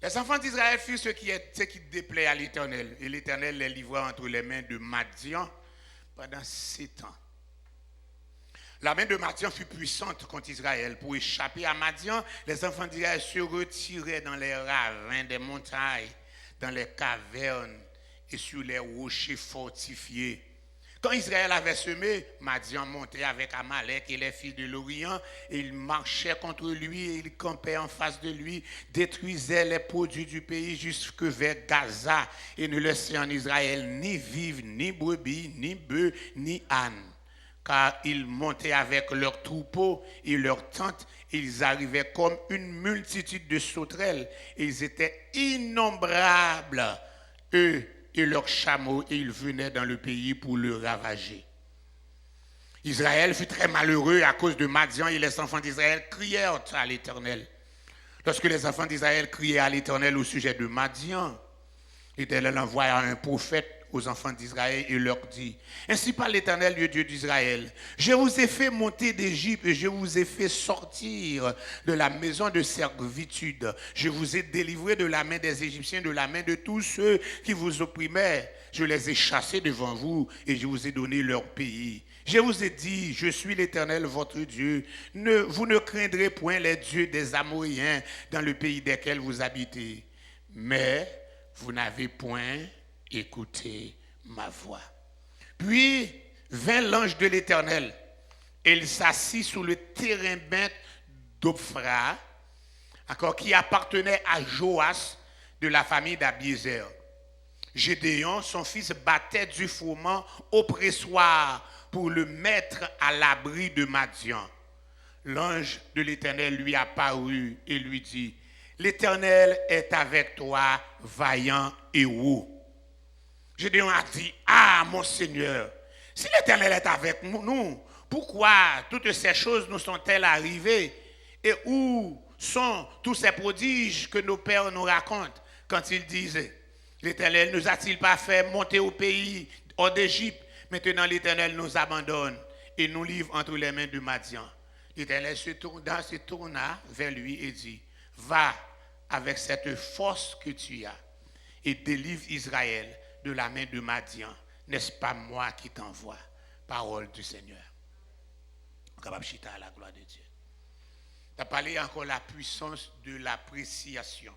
Les enfants d'Israël firent ce qui déplaît à l'Éternel. Et l'Éternel les livra entre les mains de Madian pendant 7 ans. La main de Madian fut puissante contre Israël. Pour échapper à Madian, les enfants d'Israël se retiraient dans les ravins des montagnes, dans les cavernes et sur les rochers fortifiés. Quand Israël avait semé, Madian montait avec Amalek et les fils de l'Orient, et ils marchaient contre lui, et ils campaient en face de lui, détruisaient les produits du pays jusque vers Gaza, et ne laissaient en Israël ni vivres, ni brebis, ni bœufs, ni ânes. Car ils montaient avec leurs troupeaux et leurs tentes, et ils arrivaient comme une multitude de sauterelles, et ils étaient innombrables, eux et leurs chameaux, et ils venaient dans le pays pour le ravager. Israël fut très malheureux à cause de Madian, et les enfants d'Israël crièrent à l'Éternel. Lorsque les enfants d'Israël criaient à l'Éternel au sujet de Madian, l'Éternel envoya un prophète aux enfants d'Israël et leur dit: ainsi parle l'Éternel, le Dieu d'Israël, je vous ai fait monter d'Égypte et je vous ai fait sortir de la maison de servitude. Je vous ai délivré de la main des Égyptiens, de la main de tous ceux qui vous opprimaient. Je les ai chassés devant vous et je vous ai donné leur pays. Je vous ai dit, je suis l'Éternel votre Dieu. Vous ne craindrez point les dieux des Amoréens dans le pays desquels vous habitez. Mais vous n'avez point écoutez ma voix. Puis vint l'ange de l'Éternel, et il s'assit sous le térébinthe d'Ophra, qui appartenait à Joas de la famille d'Abiézer. Gédéon, son fils, battait du fourment au pressoir pour le mettre à l'abri de Madian. L'ange de l'Éternel lui apparut et lui dit: l'Éternel est avec toi, vaillant héros. Gédéon a dit: ah, mon Seigneur, si l'Éternel est avec nous, pourquoi toutes ces choses nous sont-elles arrivées? Et où sont tous ces prodiges que nos pères nous racontent quand ils disaient: l'Éternel ne nous a-t-il pas fait monter au pays hors d'Égypte? Maintenant l'Éternel nous abandonne et nous livre entre les mains de Madian. L'Éternel se tourna vers lui et dit: va avec cette force que tu as et délivre Israël de la main de Madian. N'est-ce pas moi qui t'envoie? Parole du Seigneur. Capable chita à la gloire de Dieu. Tu as parlé encore de la puissance de l'appréciation.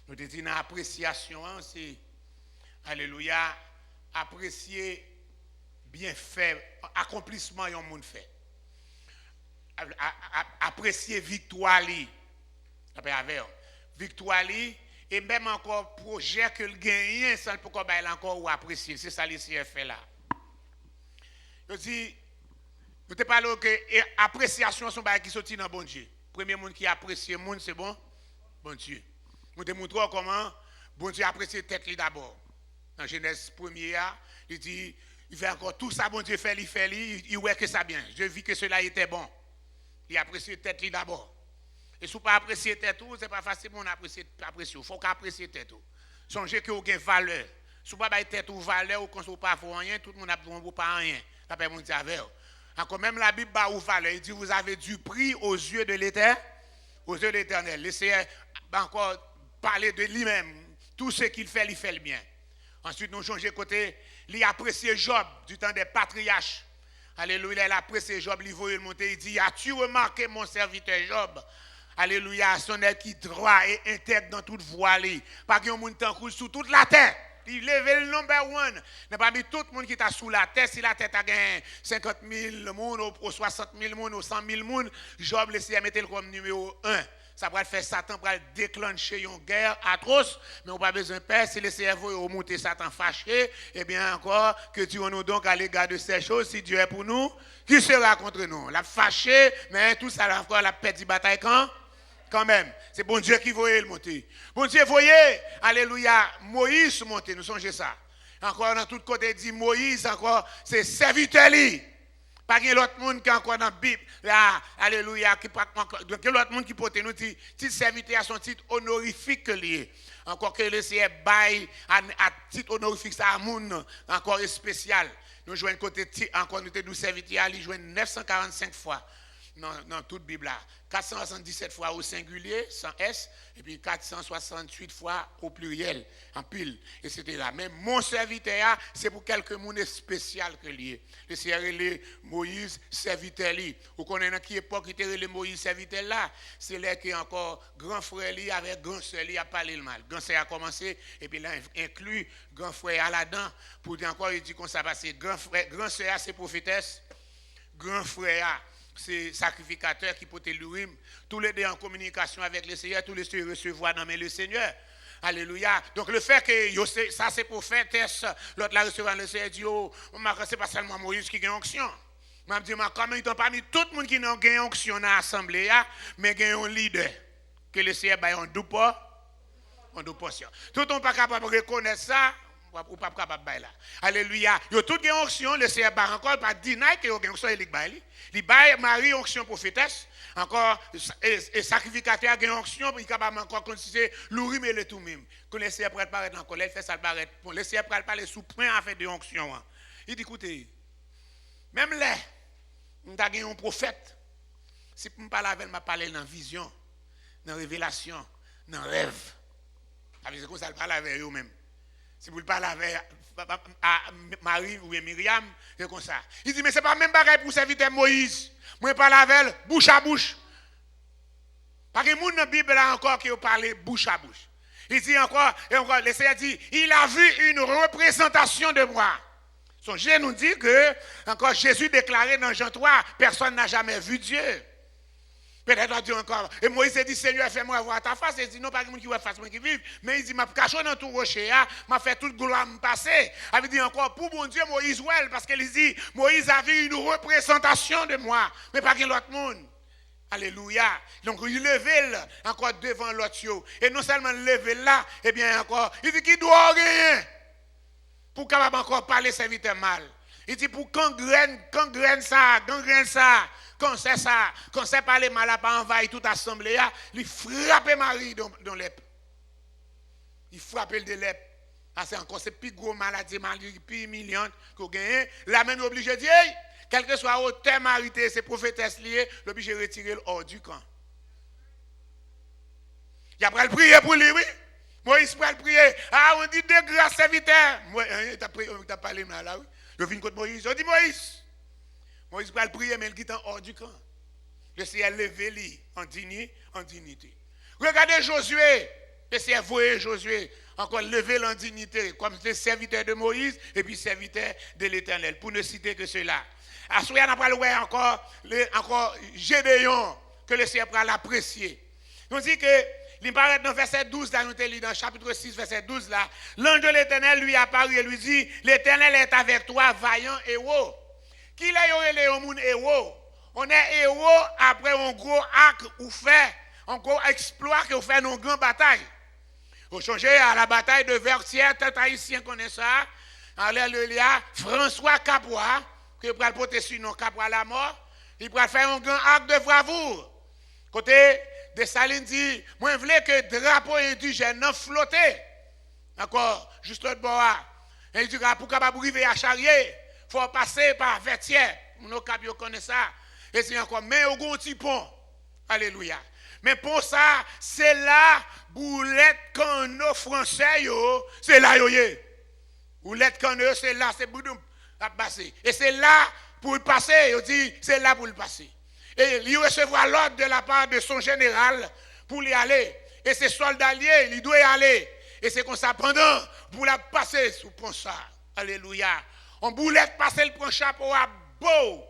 Nous te disons, l'appréciation, c'est, alléluia, apprécier bien fait, accomplissement yon moun fait. Apprécier victoire li. Victoire li. Et même encore projet que le gagne, ça ne peut pas encore apprécier. C'est ça les fait là. Je dis, nous te parlons que appréciation sont qui sorti dans bon Dieu. Premier monde qui apprécie le monde, c'est bon Dieu. Nous te montrons comment bon Dieu apprécie tête li d'abord. Dans Genèse 1er, il dit, il fait encore tout ça, bon Dieu fait, il voit que ça bien. Je vis que cela était bon. Il apprécie tête li d'abord. Et si vous ne pas apprécier tête, ce n'est pas facile pour apprécier. Il faut apprécier tête. Songez que vous avez valeur. Si vous n'avez pas tête ou valeur, vous ne pas rien, tout le monde n'a pas rien. Ça peut vous dire. Encore même la Bible a ou valeur. Il dit: vous avez du prix aux yeux de l'Éternel. Aux yeux de l'Éternel. Laissez encore parler de lui-même. Tout ce qu'il fait le bien. Ensuite, nous changeons côté. Il apprécie Job du temps des patriarches. Alléluia, il apprécie Job, il voit le monter. Il dit: as-tu remarqué mon serviteur Job? Alléluia, son être qui droit et intègre dans toute voie. Pas qu'il y ait un monde qui sous toute la terre. Il lève le number one. N'est pas mis tout le monde qui est sous la terre. Si la terre a gagné 50 000 personnes, ou 60 000 personnes, ou 100 000 personnes, Job laisse mettre comme numéro 1. ça va faire Satan pour déclencher une guerre atroce, mais on n'a pas besoin de peur. Si le cerveau monter Satan fâché, eh bien encore, que Dieu nous donc à l'égard de ces choses, si Dieu est pour nous, qui sera contre nous? La fâché, mais tout ça, encore la petite bataille quand même. C'est bon Dieu qui voyait le monter. Bon Dieu voyait, alléluia, Moïse monter, nous songez ça. Encore dans tout côté dit Moïse, encore, c'est serviteur. Pas qu'il y ait l'autre monde qui est encore dans la Bible, là, alléluia, qui pas donc l'autre monde qui porte nous dit serviteur à son titre honorifique lié. Encore que le Seigneur bail à titre honorifique ça à monde encore spécial. Nous jouons côté encore nous nous serviteur, il joue 945 fois. Dans toute Bible là, 477 fois au singulier, sans S, et puis 468 fois au pluriel, en pile, etc. Mais mon serviteur, c'est pour quelques monde spécial que lié. Le Seigneur est Moïse, serviteur. Vous connaissez dans quelle époque il était le Moïse, serviteur là? C'est là qu'il y a encore grand frère li avec grand sœur li a parlé le mal. Grand sœur a commencé, et puis là, inclut grand frère à là-dedans, pour dire encore, il dit qu'on ça passe. Grand sœur, c'est prophétesse, grand frère, c'est sacrificateur qui porte l'urim. Tous les deux en communication avec le Seigneur, tous les deux recevoir dans le Seigneur. Alléluia. Donc le fait que ça c'est prophétesse, l'autre la recevoir le Seigneur dit, oh, c'est pas seulement Moïse qui a une onction. Je dis, comment ils n'ont pas mis tout le monde qui a une onction dans l'assemblée, mais il y a un leader. Que le Seigneur a un double portion. Tout le monde n'est pas capable de reconnaître ça. Ou pas capable de là. Alléluia. Yo toute une onction, le Seigneur ba encore pas dire que yo une onction il bail. Il bail Marie onction prophétesse, encore et sacrificateur une onction pour capable encore considérer l'urim et le tumim. Quand le Seigneur prête paraître encore, il fait ça paraître. Bon, le Seigneur prête parler sous point en fait de onction. Il dit écoutez, même là, on a un prophète. Si on parle avec m'a parler dans vision, dans révélation, dans rêve. Avec ça ça parle avec eux même. Si vous parlez avec Marie ou Myriam, c'est comme ça. Il dit, mais ce n'est pas même pareil pour serviteur Moïse. Moi, je parle avec elle bouche à bouche. Parce que dans la Bible, là encore, qui parle bouche à bouche. Il dit encore, et encore, le Seigneur dit, il a vu une représentation de moi. Son Jésus nous dit que, encore, Jésus déclaré dans Jean 3, personne n'a jamais vu Dieu. Peut-être Dieu encore. Et Moïse a dit, Seigneur, fais-moi voir ta face. Il dit, non, pas quelqu'un qui voit face, moi qui vive. Mais il dit, m'a caché dans tout rocher, m'a fait toute gloire me passer. Il dit encore, pour mon Dieu, Moïse, ouais, parce qu'il dit, Moïse a vu une représentation de moi, mais pas qu'un autre monde. Alléluia. Donc, il levait encore devant l'autre. Et non seulement lever là, et bien encore, il dit qu'il doit rien. Pour capable encore parler serviteur mal. Il dit, pour gangrène ça, quand c'est ça, quand c'est parler mal, pas envahir toute assemblée, il frappe Marie dans l'ép. Il frappe le lèpre. C'est encore ces plus gros maladies, plus humiliantes qu'on gagne. Là, même obligé de dire, hey, quel que soit auteur marité, ces prophétesses liées, l'obligé de retirer hors du camp. Il a pris le prier pour lui, oui. Moïse pris le prier. Ah, on dit de grâce serviteur. Tu as parlé mal là, oui. Je viens contre Moïse. Je dis Moïse va le prier, mais il est hors du camp. Le Seigneur levé lui en dignité. Regardez Josué. Le Seigneur voyait Josué encore levé en dignité, comme le serviteur de Moïse et puis serviteur de l'Éternel. Pour ne citer que cela. À ce moment-là, on va encore Gédéon, que le Seigneur va l'apprécier. On dit que, il paraît dans verset 12, là, nous te lit dans chapitre 6, verset 12, là, l'ange de l'Éternel lui apparut et lui dit, l'Éternel est avec toi, vaillant héros. Qui est le héros? On est héros après un gros acte ou fait, un gros exploit que vous faites dans une grande bataille. Vous changez à la bataille de Vertières, tant haïtien connaît ça. Alléluia, François Capois, qui va porter sur nos Capois à la mort, il va faire un grand acte de bravoure. Côté de Saline dit, moi je voulais que le drapeau indigène flotte. Encore, juste l'autre bord. Il dit, pour capable arriver à Charrier, il faut passer par Vertières. Nos capios connaissent ça. Et c'est encore, mais au grand petit pont. Alléluia. Mais pour ça, c'est là, boulette quand nos Français, c'est là, boulette quand eux, c'est là, c'est boudoum, à passer. Et c'est là pour le passer, il dit, c'est là pour le passer. Et il recevra l'ordre de la part de son général pour y aller. Et ses soldats liés, il doit y aller. Et c'est comme ça, pendant, pour la passer sous pont ça. Alléluia. On boulette passer le pont chapeau à beau.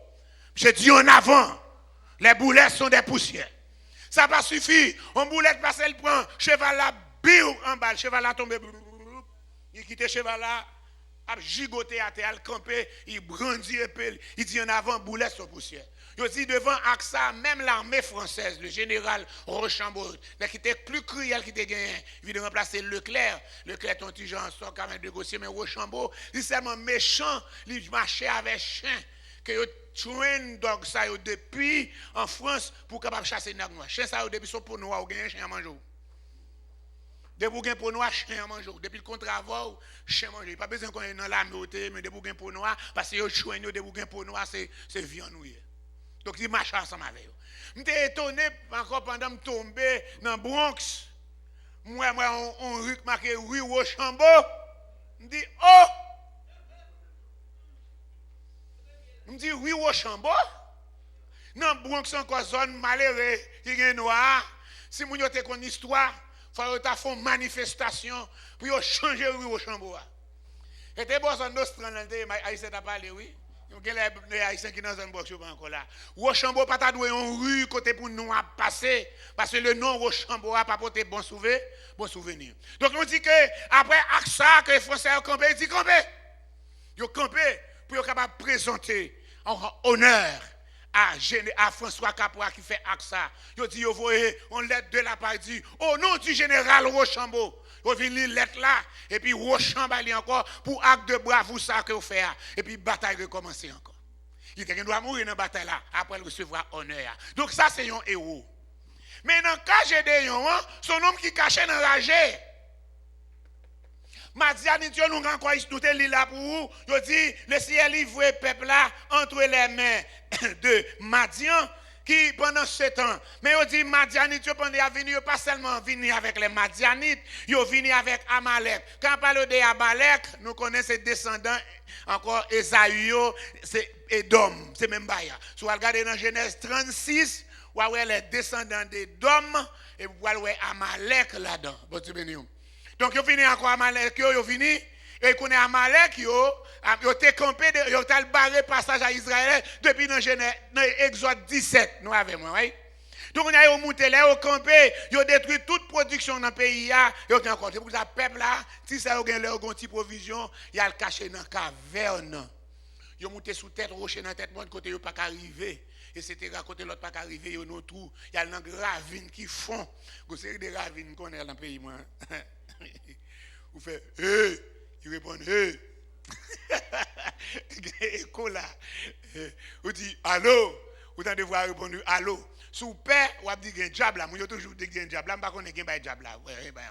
Je dis en avant, les boulettes sont des poussières. Ça pas suffi. On boulette passe, elle prend, cheval là, biou en bas, cheval là tombe, il quitte cheval là, a gigoté à terre, il campé, il brandit épée, il dit en avant, boulette sur poussière. Il dit devant AXA, même l'armée française, le général Rochambeau, qui était plus cruel qui était gagné, il vient de remplacer Leclerc. Leclerc est un petit genre, sans quand même négocier, mais Rochambeau, il est tellement méchant, il marchait avec chien, que il train dog ça depuis en France pour capable chasser nèg noir. Chien ça depuis son pour noir, ou gagner chien à manger. Depuis vous gain pour noir, chien à manger. Depuis le contrat, chien à manger. Pas besoin qu'on est dans la mauté, mais depuis vous gain pour noir, parce que yo chouin depuis vous gain pour noir, c'est viande nouille. Donc il marche ensemble avec eux. J'étais étonné encore pendant que je tombé dans Bronx. Moi on rue marqué rue Rochambeau. Je dis oh. Je dis rue Rochambeau. Dans Bronx encore zone malheureuse qui est noir. Si vous avez une histoire, il faut faire une manifestation pour changer rue Rochambeau. Et c'est bon, son Australie, Haïtien a parlé, oui. Il y a des Haïtiens qui sont dans un box encore là. Rochambeau pas ta doué en rue côté pour nous à passer parce que le nom Rochambeau a pas porté bon souvenir. Donc on dit que après AXA que les Français ont campé, ils disent campé. Ils ont campé pour être capable de présenter en honneur à François Capra qui fait AXA. Ils ont dit vous voyez on lettre de la part dit au nom du général Rochambeau. Vous venez lire lettre là, et puis Rochambeau encore pour acte de bravoure ça que vous faites. Et puis bataille recommence encore. Il doit mourir dans la bataille là, après il recevra honneur. Donc ça c'est un héros. Mais dans le cas de Gédéon, son homme qui cachait dans la ragé. Madianite, nous encore nous te là pour vous. Il dit le ciel livre le peuple là entre les mains de Madian. Qui pendant 7 ans, mais on dit Madianite, pendant à venir, pas seulement venir avec les Madianites, ils venir avec Amalek. Quand on parle de Amalek, nous connaissons ses descendants, encore Esaü, c'est Edom, c'est même Baya. Si vous regardez dans Genèse 36, vous voyez les descendants d'Edom, et vous voyez Amalek là-dedans. Donc, ils viennent encore Amalek, ils viennent. Et qu'on est Amalek, yo te campé, yo t'al barré passage à Israël depuis dans Exode 17, nous avec moi, oui. Donc on a monté là, au campé, yo détruit toute production dans le pays là, yo t'en compte pour ça peuple là, si ça yo gagne leur gonti provision, y a le caché dans caverne. Yo monté sous tête rocher dans tête monde côté yo pas arriver. Etc. Côté l'autre pas arriver, yo non tout, y a une ravine qui font, go série de ravines qu'on est dans le pays moi. Vous faites il répond, écho là. Vous dites, allô? Vous avez devoir répondre, allô? Sous père, vous avez dit, diable là. Moi, je toujours dit, diable là. Je ne sais pas si vous diable là.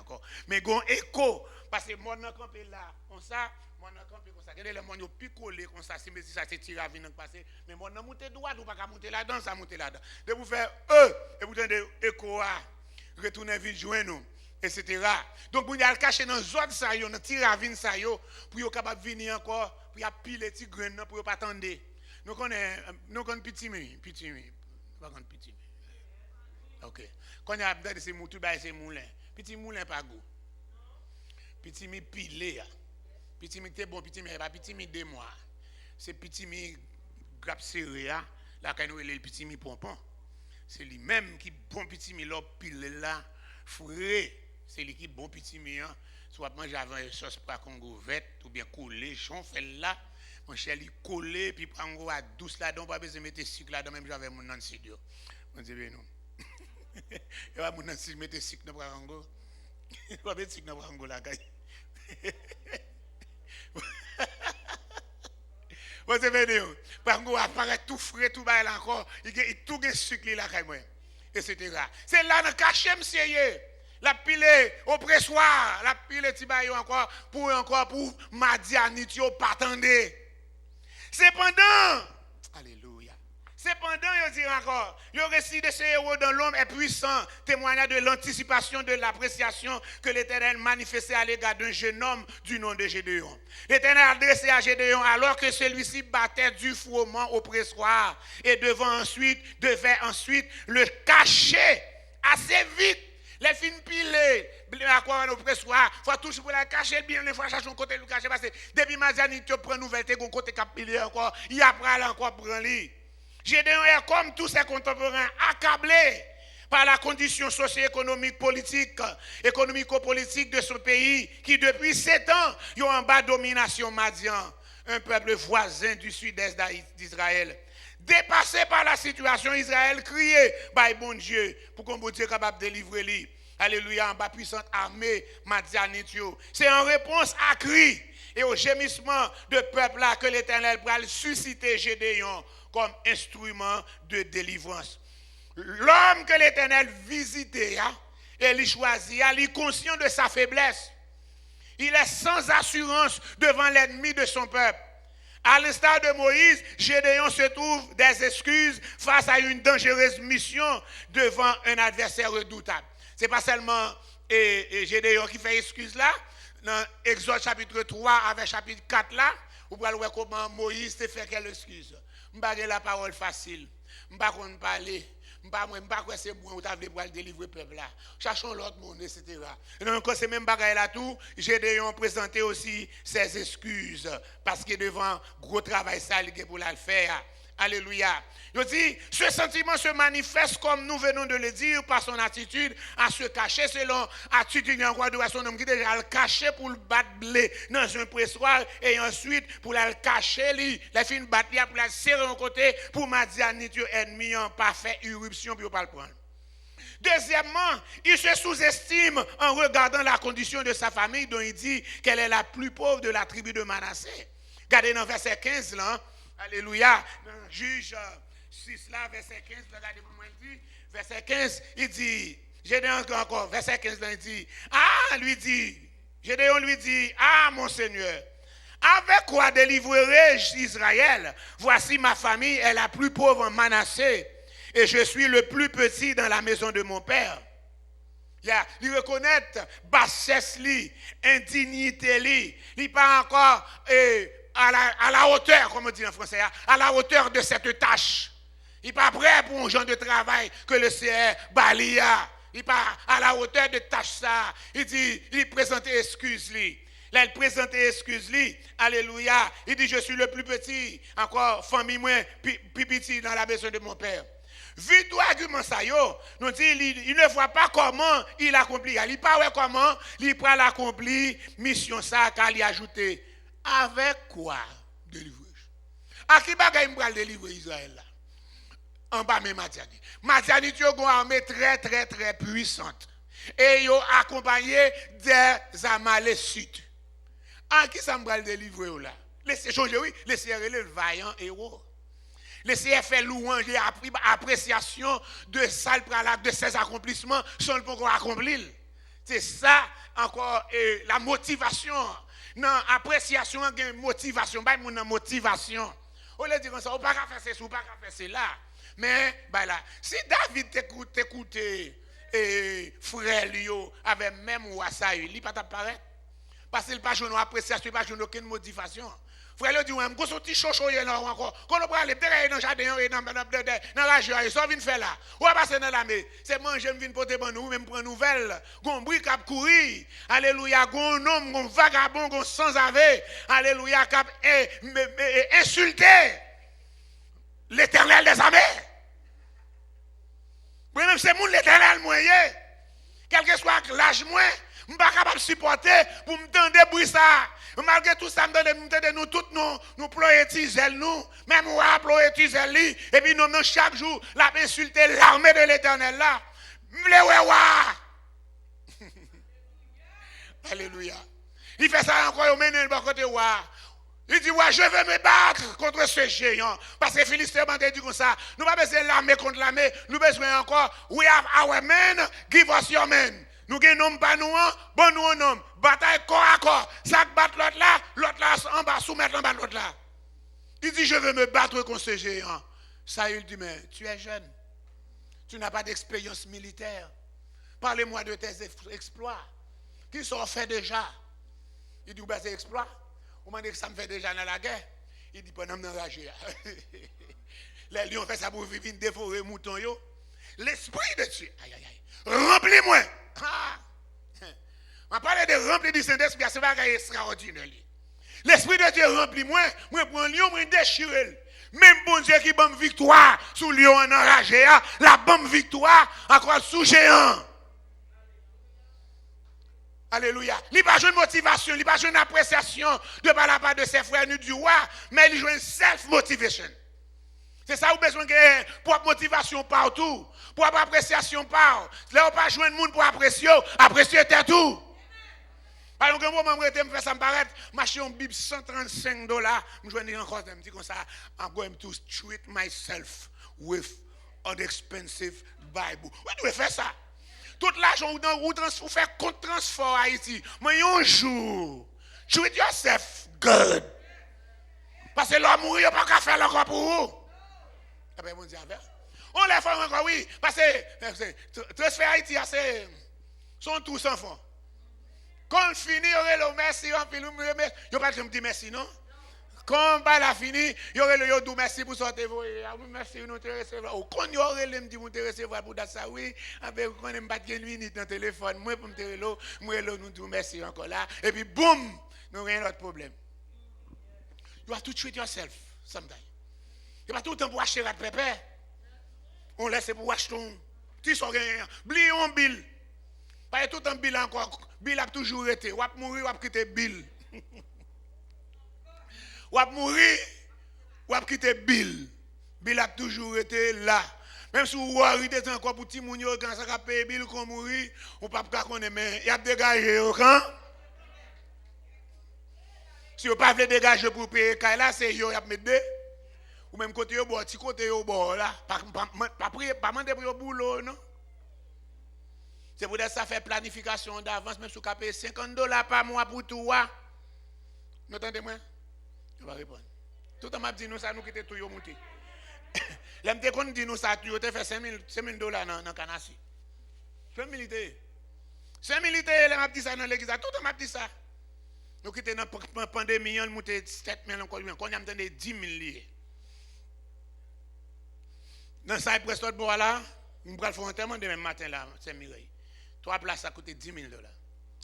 Encore. Mais il y a un écho. Parce que moi, je suis campé là, comme ça. Moi, je suis campé comme ça. Regardez, les gens sont collés comme ça. Si ça c'est tiré à venir passer. Mais moi, je suis monté droit, vous ne pouvez pas monter là-dedans, ça monter là-dedans. De vous faire, et vous avez écho à retourner vite, joindre nous. Etc. Donc, vous allez cacher dans les autres, dans les petits ravines, pour être capable de venir encore, pour piler les petits graines, pour ne pas attendre. Nous connaissons petit mi. Pas petit mi. Ok. Quand il y a des moutons, c'est moulin. Petit moulin, pas goût. Petit mi pilé. Petit mi, c'est bon, petit mi, pas petit mi 2 mois. C'est petit mi grappe serré, là, quand nous le petit mi pompon. C'est lui-même qui bon petit mi, là, pilé là, frais. C'est lui qui bon petit mian, soit manger avec une sauce pour Congo verte ou bien coller, j'en fais là, mon cher lui coller puis prendre à douce là-dedans, pas besoin de mettre sucre là-dedans, même j'avais mon nan studio. On dit bien non. Il va mon nan studio mettre sucre dans Congo. Pas mettre sucre dans Congo là. Vous savez bien, Congo apparaît tout frais, tout bas là encore, il tout gain sucre là quand même, etc. C'est là dans caché monsieur. La pile au pressoir, la pile tibayo encore pour Madianite yo pas attendre. Cependant, alléluia. Cependant, il dit encore, le récit de ces héros dans l'homme est puissant, témoignant de l'anticipation de l'appréciation que l'Éternel manifestait à l'égard d'un jeune homme du nom de Gédéon. L'Éternel adressait à Gédéon alors que celui-ci battait du froment au pressoir et devait ensuite le cacher assez vite. Les films pilés, à quoi on pressoir, il faut toujours pour la cacher bien, les fois chercher un côté le cacher parce que depuis Madianite tu prends nouvelle t'es côté cap pilé encore, il après encore prend lui. Gédéon est comme tous ses contemporains accablés par la condition socio-économique, économico-politique de ce pays qui depuis 7 ans est en bas domination madian, un peuple voisin du sud-est d'Israël. Dépassé par la situation, Israël criait, bah bon Dieu, pour qu'on bon Dieu capable de délivrer lui. Alléluia, en bas puissante armée madianite. C'est en réponse à cri et au gémissement de peuple là que l'Éternel va susciter Gédéon comme instrument de délivrance. L'homme que l'Éternel visitait, et il choisit, il est conscient de sa faiblesse. Il est sans assurance devant l'ennemi de son peuple. À l'instar de Moïse, Gédéon se trouve des excuses face à une dangereuse mission devant un adversaire redoutable. Ce n'est pas seulement Gédéon qui fait excuse là. Dans Exode chapitre 3 avec chapitre 4 là, vous pouvez voir comment Moïse te fait quelle excuse. Je ne vais pas la parole facile. Je ne vais pas parler. Je ne vais pas dire c'est bon, vous avez délivrer le peuple là. Cherchons l'autre monde, etc. Et donc, c'est même bagaille là tout, Gédéon présenté aussi ses excuses. Parce que devant gros travail sale pour la faire. Alléluia. Je dis, ce sentiment se manifeste comme nous venons de le dire par son attitude à se cacher selon l'attitude d'un roi de son homme qui déjà le cacher pour le battre blé dans un pressoir et ensuite pour le cacher lui, la fin battre pour la serrer en côté pour Madianite ennemi en parfaite irruption pour pas le prendre. Deuxièmement, il se sous-estime en regardant la condition de sa famille dont il dit qu'elle est la plus pauvre de la tribu de Manassé. Regardez dans verset 15 là. Alléluia. Dans Juge 6 là, verset 15, regardez pour moi, il dit, verset 15, il dit, Gédéon encore, verset 15 là, il dit, Gédéon lui dit, mon Seigneur, avec quoi délivrerai-je Israël? Voici ma famille est la plus pauvre en Manassé, et je suis le plus petit dans la maison de mon père. Il reconnaît bassesse, indignité, il pas encore à la hauteur, comme on dit en français, à la hauteur de cette tâche. Il n'est pas prêt pour un genre de travail que le CR balia. Il n'est pas à la hauteur de tâche ça. Il dit, il présente excuse lui. Là, il présente excuse lui. Alléluia. Il dit, je suis le plus petit, encore famille moins petit dans la maison de mon père. Vu tout argument ça, nous dit, il ne voit pas comment il accomplit. Il ne voit pas comment il peut l'accomplir, mission ça, car il a ajouté. Avec quoi délivrer? À qui bagaille m'bral délivrer Israël là? En bas mais Madianite. Madianite yo une armée très très très puissante. Et yo accompagné des Amalécites. En qui ça m'bral délivrer là? Laissez changer oui, laissez le vaillant héros. Laissez faire louange et appréciation de ses accomplissements sans le pouvoir accomplir. C'est ça encore la motivation. Non, appréciation, motivation, pas mon motivation. On le dit comme ça, on ne peut pas faire ça, on ne peut pas faire cela. Mais, là, si David t'écoutait frère Lio avec même ou à ça, il ne peut pas apparaître. Parce qu'il n'a pas joué appréciation, il n'a pas joué aucune motivation. Frère Lio dit, on a un petit chocho encore. Quand on va aller dans le jardin, dans la joie, ils sont venus faire là. On va passer dans la mer. C'est manger, je viens porter bon nous, même prendre nouvelle. Gon bruit cap courir. Alléluia. Gon homme, gon vagabond, gon sans ave. Alléluia. Cap insulter l'Éternel des armées. Moi-même, c'est mon l'Éternel moyen. Quel que soit l'âge moins, je ne suis pas capable de supporter pour me tendre des bruits ça. Malgré tout ça, nous tous nous ployetiser nous, même nous ployetiser lui, et puis nous chaque jour, la insulter l'armée de l'Éternel là. Alléluia. Il fait ça encore, il mène le côté wa. Il dit, je vais me battre contre ce géant. Parce que Philistin m'a dit comme ça, nous n'avons pas besoin de l'armée contre l'armée, nous avons besoin encore, we have our men, give us your men. Nous gagnons pas nous, bon nous un homme. Bataille corps à corps. Ça bat l'autre là en bas, soumettre en bas l'autre là. Il dit, je veux me battre contre ce géant. Ça, il dit, mais tu es jeune. Tu n'as pas d'expérience militaire. Parlez-moi de tes exploits. Qui sont faits déjà? Il dit, c'est exploit. Vous m'avez dit que ça me fait déjà dans la guerre. Il dit, pendant m'enrager. Les lions font ça pour vivre dévorer mouton. L'esprit de Dieu. Aïe, aïe, aïe. Remplis-moi. On parle de remplir du Saint-Esprit, c'est pas extraordinaire. L'Esprit de Dieu remplit moi, moi prends lion, moi déchirer. Même bon Dieu qui bonne victoire sous lion enragé, la bonne victoire encore sous géant. Alléluia. Il n'y a pas de motivation, il n'y a pas de appréciation de par la part de ses frères ni du roi, mais il joue une self-motivation. C'est ça, vous avez besoin de pour motivation partout, pour appréciation partout. Là, on pas jouer de monde pour apprécier t'es tout. Par exemple, un moment, je me fais ça me paraître, m'acheter une Bible $135, je vais dire encore, je me dis comme ça, I'm going to treat myself with an expensive Bible. Vous devez faire ça. Tout l'argent vous faites compte transfert à Haïti. Mais un jour, treat yourself good. Parce que l'homme mourir, il n'y a pas qu'à faire encore pour vous. Après, on dit avec. On les fait encore, oui. Parce que transfert à Haïti, c'est son tout sans fond. Quand on finit, il y aurait le merci, il n'y a pas de dire merci, non? Quand on a fini, il y aurait le dit merci pour sortir. Merci, nous te recevons. Quand il y aurait le dit nous te recevoir pour ça, oui, quand on n'a pas de minute dans le téléphone, moi pour me dire, moi nous disons merci encore là. Et puis, boum, nous avons un autre problème. You have to treat yourself sometimes. Il n'y a pas tout le temps pour acheter la pépé. On laisse pour acheter un petit sourire. Bli un bill. Pas tout le temps bill encore. Bill a toujours été. Ou a mourir, ou a quitter bill. Ou a mourir, ou a quitter bill. Bill a toujours été là. Même si vous arrivez encore pour petit moun yo quand ça paye bill qu'on mourir, ou pas connaître mais il a dégagé quand. Si vous pas voulez dégager pour payer là, c'est yo y a mettre deux. Ou même côté yo bon, petit côté yo bon là, pas demander pour yo boulot non. C'est pour ça fait planification d'avance même si vous payer $50 par mois pour tout. Vous entendez-moi? Je vais répondre. Tout le temps m'a dit nous ça nous quitter tout yo monter. L'aime te qu'on dit nous ça tu te fait $5,000 dans Canassi. 5 militaires. 5 militaires l'aime dit ça dans l'église, tout le temps m'a dit ça. Nous quitter dans la pandémie, on monte 7,000 encore, on a entendu 10 000 liés. Dans ça, presque tout bois là, on va faire un enterrement demain matin là, c'est Mireille. 3 places ça coûte $10,000.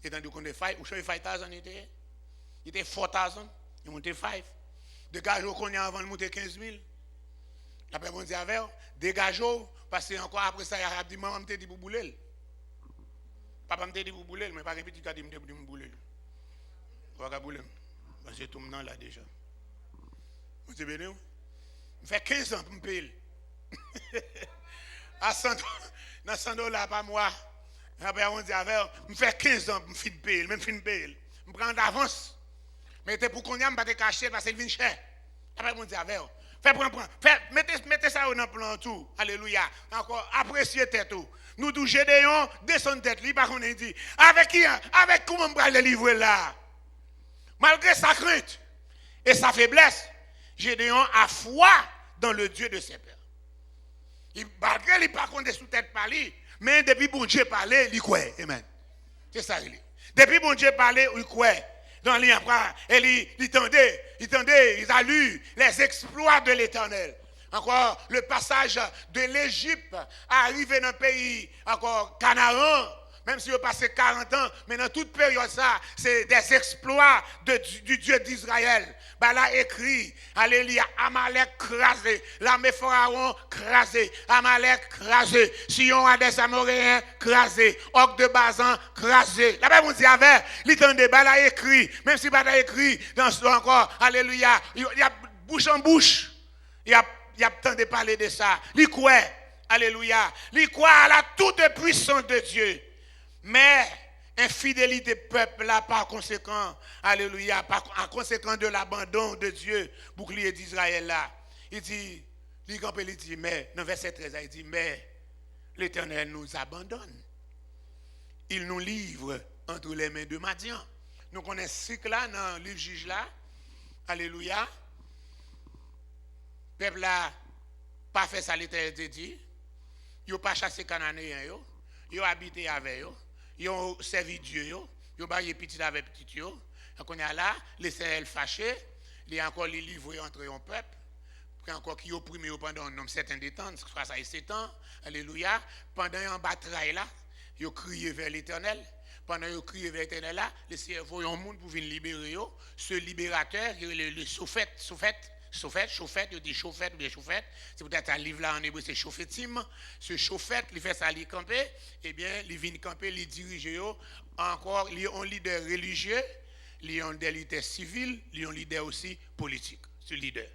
Et tandis qu'on est 5, ou 5,000 il était 4,000, il monte 5. Dégagez qu'on y a avant de monter 15,000. Après on dit avec, dégagez parce que encore après ça il a dit maman me dit pour bouler. Papa me dit pour bouler, mais pas un petit qui a dit pour bouler. On va bouler. Parce que tout le monde là déjà. Vous êtes béni? Je fais 15 ans pour me payer. À $100 par mois. Après, on dit avec, je fais 15 ans pour me payer. Même fin payer. Je prends d'avance. Mais c'est pour qu'on y a pas de cacher parce qu'il vient cher. Après, on dit avec. Mettez ça dans le plan tout. Alléluia. Encore, appréciez tout. Nous, tous Gédéon, descendons tête. Il par contre, dit, avec qui? Avec comment on va le livrer là? Malgré sa crainte et sa faiblesse, Gédéon a foi dans le Dieu de ses pères. Malgré il par contre sous tête par lui, mais depuis bon Dieu parlait, il croit. Amen. C'est ça il est. Depuis bon Dieu parlait, il croit. Dans l'Impra, il tendait, il a lu les exploits de l'Éternel. Encore le passage de l'Égypte arrivé dans le pays, encore Canaan. Même si vous passez 40 ans, mais dans toute période, ça, c'est des exploits du Dieu d'Israël. Bah là, écrit, alléluia, Amalek crasé, l'armée Pharaon crasé, Amalek crasé, Sion a des Amoréens crasé, Og de Bazan crasé. Là-bas, on dit avec, l'étendue, bah là, écrit, même si bah là, écrit, dans ce encore, alléluia, il y a bouche en bouche, il y a temps de parler de ça. Il croit, alléluia, il croit à la toute puissance de Dieu. Mais infidélité peuple là par conséquent, alléluia, en conséquent de l'abandon de Dieu, bouclier d'Israël là. Il dit, mais, dans verset 13, il dit, mais l'Éternel nous abandonne. Il nous livre entre les mains de Madian. Nous connaissons ce là dans le livre Juge là. Alléluia. Peuple là, pas fait ça l'Éternel dit. Ils n'ont pas chassé Cananéens, ils ont habité avec eux. Ils ont servi Dieu, ils ont baillé petit avec petit. Donc on est là, les Seigneurs fâchés, ils ont encore les livrés entre un peuple, puis encore qui ont opprimé pendant un certain temps, 67 ans, alléluia, pendant un bataille là, ils ont crié vers l'Éternel. Pendant qu'ils ont crié vers l'Éternel là, les Seigneurs voyaient un monde pour venir libérer eux. Ce libérateur, le Sophète, Chauffette, il dit chauffette ou bien chauffette. C'est peut-être un livre là en hébreu, c'est chauffetim. Ce chauffette, il fait ça, il camper. Eh bien, il vient camper, il dirige. Encore, il y a un leader religieux, il y a des leaders civils, il y a un leader aussi politique. Ce leader.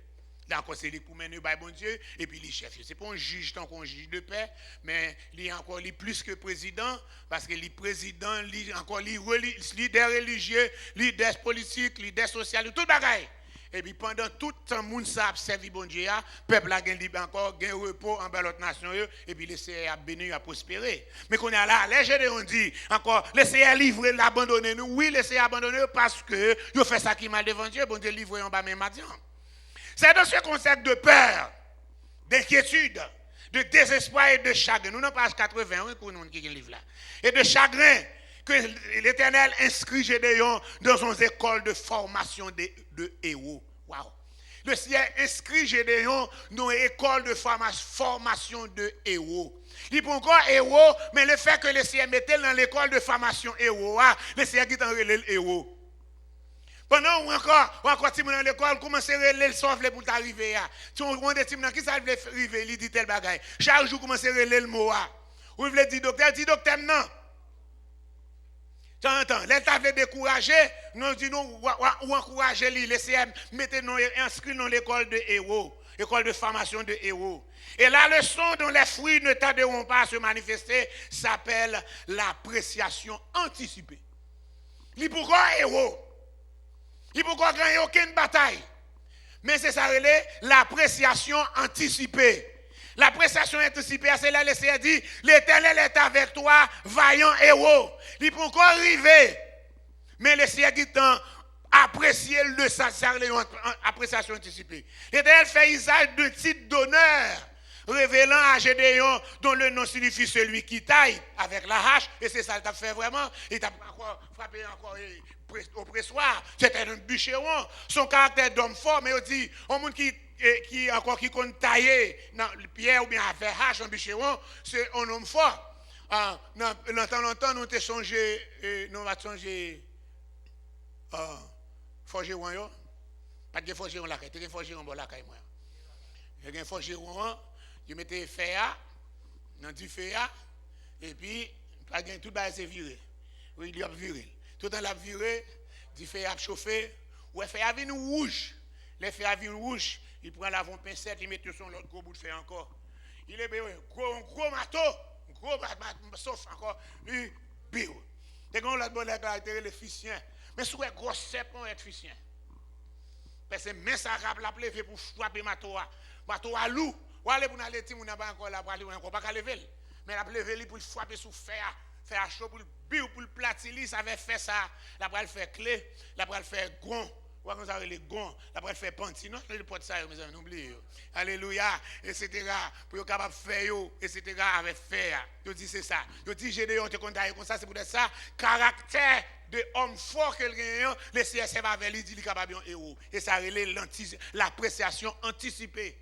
D'accord, c'est lui pour mener le bon Dieu, et puis les chefs. C'est pas un juge tant qu'on juge de paix, mais il est encore plus que président, parce que les présidents, encore les leaders religieux, leaders politiques, leaders sociaux, tout bagaille. Et puis pendant tout le temps, moun sa a servi bon Dieu, le peuple a gagné encore, gagné repos en bas l'autre nation, et puis laissez à bénir, à prospérer. Mais qu'on est là, les gens ont dit, encore, laissez à livrer, l'abandonner nous. Oui, laissez abandonner parce que, vous fait ça qui mal devant Dieu, bon Dieu livre en bas même maintenant. C'est dans ce concept de peur, d'inquiétude, de désespoir et de chagrin. Nous, dans page 80, pour nous qui livre là. Et de chagrin que l'Éternel inscrit Gédéon dans une école de formation de héros. Waouh! Le Seigneur inscrit Gédéon dans une école de formation de héros. Il peut encore héros, mais le fait que le Seigneur mette dans l'école de formation héros, le Seigneur qui t'en relève le héros. Pendant ou encore si vous dans l'école, commencez à relayer le souffle pour t'arriver. Si on demande qui ça veut arriver, il dit tel bagaille. Chaque jour, commencez à relayer le mot. Ou vous voulez dire docteur, non. Tu entends, l'État veut décourager, nous disons, ou encourager lui, laissez mettez-nous inscrits dans l'école de héros, école de formation de héros. Et la leçon dont les fruits ne tarderont pas à se manifester s'appelle l'appréciation anticipée. Il pourquoi héros? Il pourquoi gagner aucune bataille? Mais c'est ça, l'appréciation anticipée. L'appréciation anticipée, c'est là, le Seigneur dit, l'Éternel est avec toi, vaillant héros. Il peut encore arriver. Mais le Seigneur dit, apprécier le appréciation anticipée. L'Éternel fait usage de titre d'honneur, révélant à Gédéon dont le nom signifie celui qui taille avec la hache. Et c'est ça qu'il a fait vraiment. Il t'a frappé encore au pressoir. C'était un bûcheron. Son caractère d'homme fort, mais il dit, un monde qui compte tailler dans le pierre ou bien à faire hache en bûcheron, c'est un homme fort. Longtemps, nous t'ai songé, nous va songer forgeron yo. Pas de forgeron là, tu forgeron bon là caille moi. Il y a un forgeron, je mettais fer dans du fer et puis tout bas c'est viré. Oui, il a viré. Tout dans la viré, du fer a chauffé, ouais fer a venu rouge. Les fer a venu rouge, il prend la pincette, il met sur l'autre gros bout de fer encore. Il est gros marteau, sauf encore lui bio. Dès qu'on l'a bon la caractère les ficien. Mais sous un gros serpent être ficien. Parce que mais ça l'appeler pour frapper marteau à loup. Ou aller pour aller ti mon n'a pas encore là pour aller encore pas lever. Mais la lever pour frapper sous fer chaud pour bio pour platili, ça avait fait ça, la pour faire clé, la pour faire gond. Ou comme ça les gonds, la pour faire panty, non, le porte ça mes amis, n'oubliez. Alléluia, etc. pour être capable faire yo, etc. avec fer. Je dis c'est ça. Je dis Gédéon te contaille comme ça, c'est pour ça caractère de homme fort que le CSF avait lui dit qu'il est capable un héros. Et ça relève l'appréciation anticipée.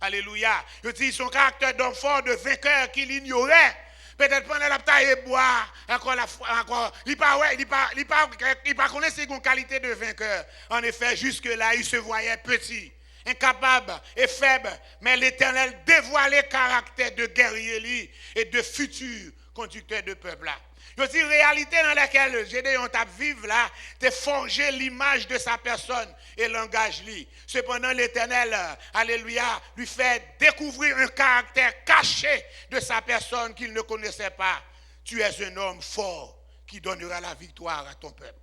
Alléluia. Je dis son caractère d'homme fort, de vainqueur qu'il ignorait. Peut-être pendant la bataille et boire, encore, il pas connaissait une qualité de vainqueur. En effet, jusque-là, il se voyait petit, incapable et faible. Mais l'Éternel dévoilait le caractère de guerrier et de futur conducteur de peuple là. Je dis, réalité dans laquelle Gédéon t'a vivre là, t'es forgé l'image de sa personne et l'engage-lui. Cependant, l'Éternel, alléluia, lui fait découvrir un caractère caché de sa personne qu'il ne connaissait pas. Tu es un homme fort qui donnera la victoire à ton peuple.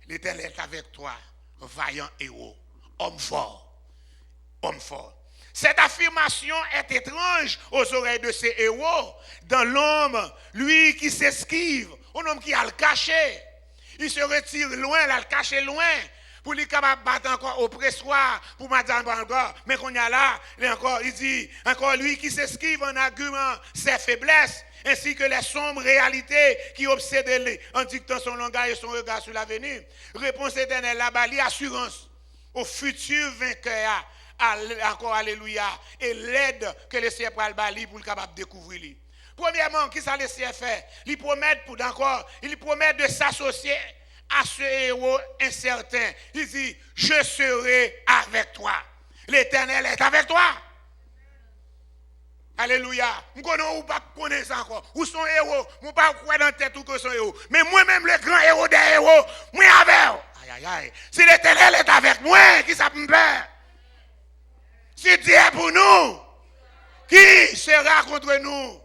L'Éternel est avec toi, vaillant héros, homme fort, homme fort. Cette affirmation est étrange aux oreilles de ces héros. Dans l'homme, lui qui s'esquive, un homme qui a le caché. Il se retire loin, il a le caché loin. Pour lui capable battre encore au pressoir, pour madame encore. Mais qu'on y a là, il dit, encore lui qui s'esquive en arguant ses faiblesses, ainsi que les sombres réalités qui obsédent en dictant son langage et son regard sur l'avenir. Réponse éternelle là-bas, l'assurance au futur vainqueur. Encore alléluia, et l'aide que le Seigneur prend le bali pour le capable de découvrir lui. Premièrement, qui ça le Seigneur fait? Il promet de s'associer à ce héros incertain. Il dit, je serai avec toi. L'Éternel est avec toi. Alléluia. Je ne pas connaître ça encore. Où sont héros? Je ne pas croire dans la tête que sont héros. Mais moi-même, le grand héros des héros, moi avec. Aïe, aïe, aïe. Si l'Éternel est avec moi, qui ça me perd? Si Dieu est pour nous, qui sera contre nous?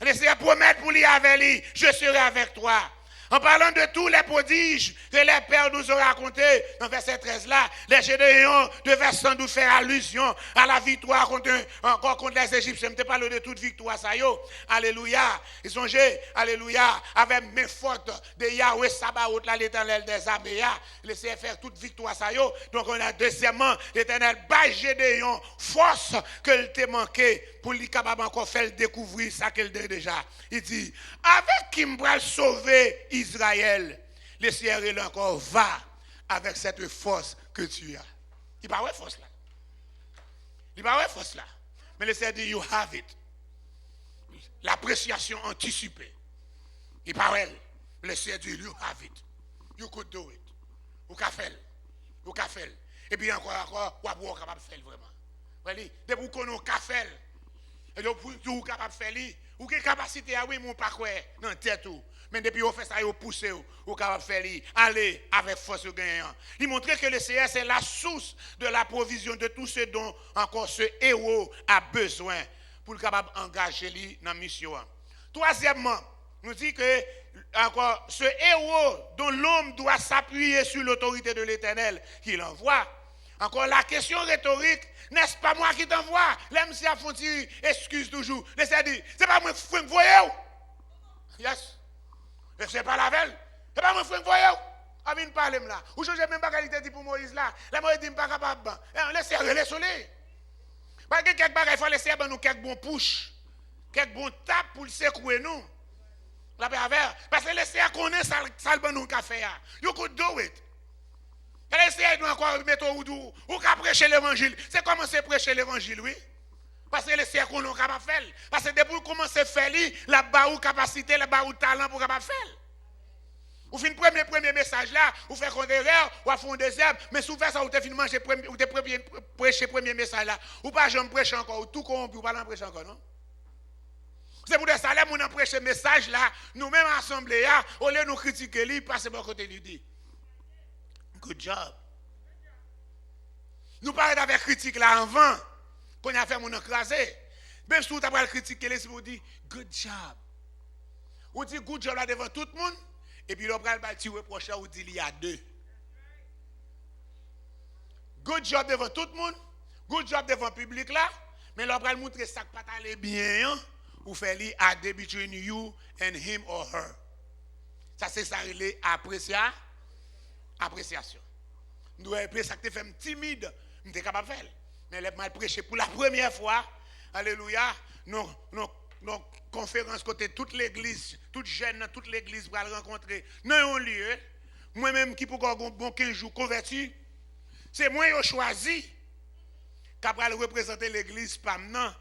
Laissez promettre pour lui avec lui, je serai avec toi. En parlant de tous les prodiges que les pères nous ont racontés, dans verset 13 là, les Gédéons devaient sans doute faire allusion à la victoire encore contre les Égyptiens. Je ne parle de toute victoire, ça y est. Alléluia. Ils songez, alléluia, avec mes fautes de Yahweh Sabaoth, là, l'Éternel des armées, laissez faire toute victoire, ça y est. Donc on a deuxièmement, l'Éternel bat Gédéon, force que t'a manqué pour lui capable encore faire découvrir ça qu'il a déjà. Il dit, avec qui me va sauver Israël, le Seigneur encore va avec cette force que tu as. Il n'y a pas de force là. Il n'y a pas de force là. Mais le Seigneur dit, you have it. L'appréciation anticipée. Il parle. Le Seigneur dit, you have it. You could do it. Ou qu'a fait. Ou qu'a fait. Et puis encore, ou êtes capable de faire vraiment. Vous voyez, depuis qu'on a qu'a fait. Et donc, vous êtes capable de faire. Ou quelle capacité à oui, mon pas quoi, dans tête tout. Mais depuis vous fait ça, vous poussez, vous capable de faire. Allez avec force gagnant. Il montre que le Seigneur, c'est la source de la provision de tout ce dont encore ce héros a besoin pour le capable d'engager lui dans la mission. Troisièmement, nous dit que encore ce héros dont l'homme doit s'appuyer sur l'autorité de l'Éternel qu'il envoie. Encore la question rhétorique, n'est-ce pas moi qui t'envoie? L'homme s'y a foutu, excuse toujours. Laissez dire, c'est pas moi qui vous voyez. Yes. C'est pas la veille. C'est pas moi qui vous voyez. A vient parler là. Ou je même pas qualité dit pour Moïse là. La Moïse dit pas capable. Laissez le soleil. Parce que quelques bagages il faut laisser nous quelques bons push. Quelques bons tapes pour le secouer nous. La paix parce que laissez connaître ça le nous café. You could do it. Laissez nous encore mettre ou qu'à prêcher l'évangile. C'est commencer à prêcher l'évangile, oui. Parce que laissez qu'on nous capable faire. Parce que depuis commencer à faire la baou capacité, la baou talent pour capable faire. Vous faites le premier message là, vous faites qu'on erreur, ou à fond des herbes, mais si vous faites ça, vous faites manger ou prêcher le premier message là, ou pas jamais prêcher encore, ou tout corrompu, ou pas l'en prêcher encore, non? C'est pour ça que nous prêcher le message là, nous-mêmes assemblés, au lieu de nous critiquer, lui, passez par côté du dit. Good job. Nous parlons avec critique là avant, qu'on a fait mon écrasé. Même si vous avez critiqué, vous dites, good job. Vous dites good job là devant tout le monde. Et puis, l'on va le reprocher, ou dit il y a deux. Good job devant tout le monde, good job devant le public là, mais l'on va montrer ça qui pas aller bien, ou faire l'idée between you and him or her. Ça, c'est ça, il est appréciation. Nous devons ça que tu fais timide, nous sommes capables de faire. Mais les mal prêcher pour la première fois, alléluia, nos conférences côté toute l'église, toute jeune, toute l'église va le rencontrer dans un lieu. Moi-même qui pour un bon 15 jours converti, c'est moi qui ai choisi qui va représenter l'église pas maintenant.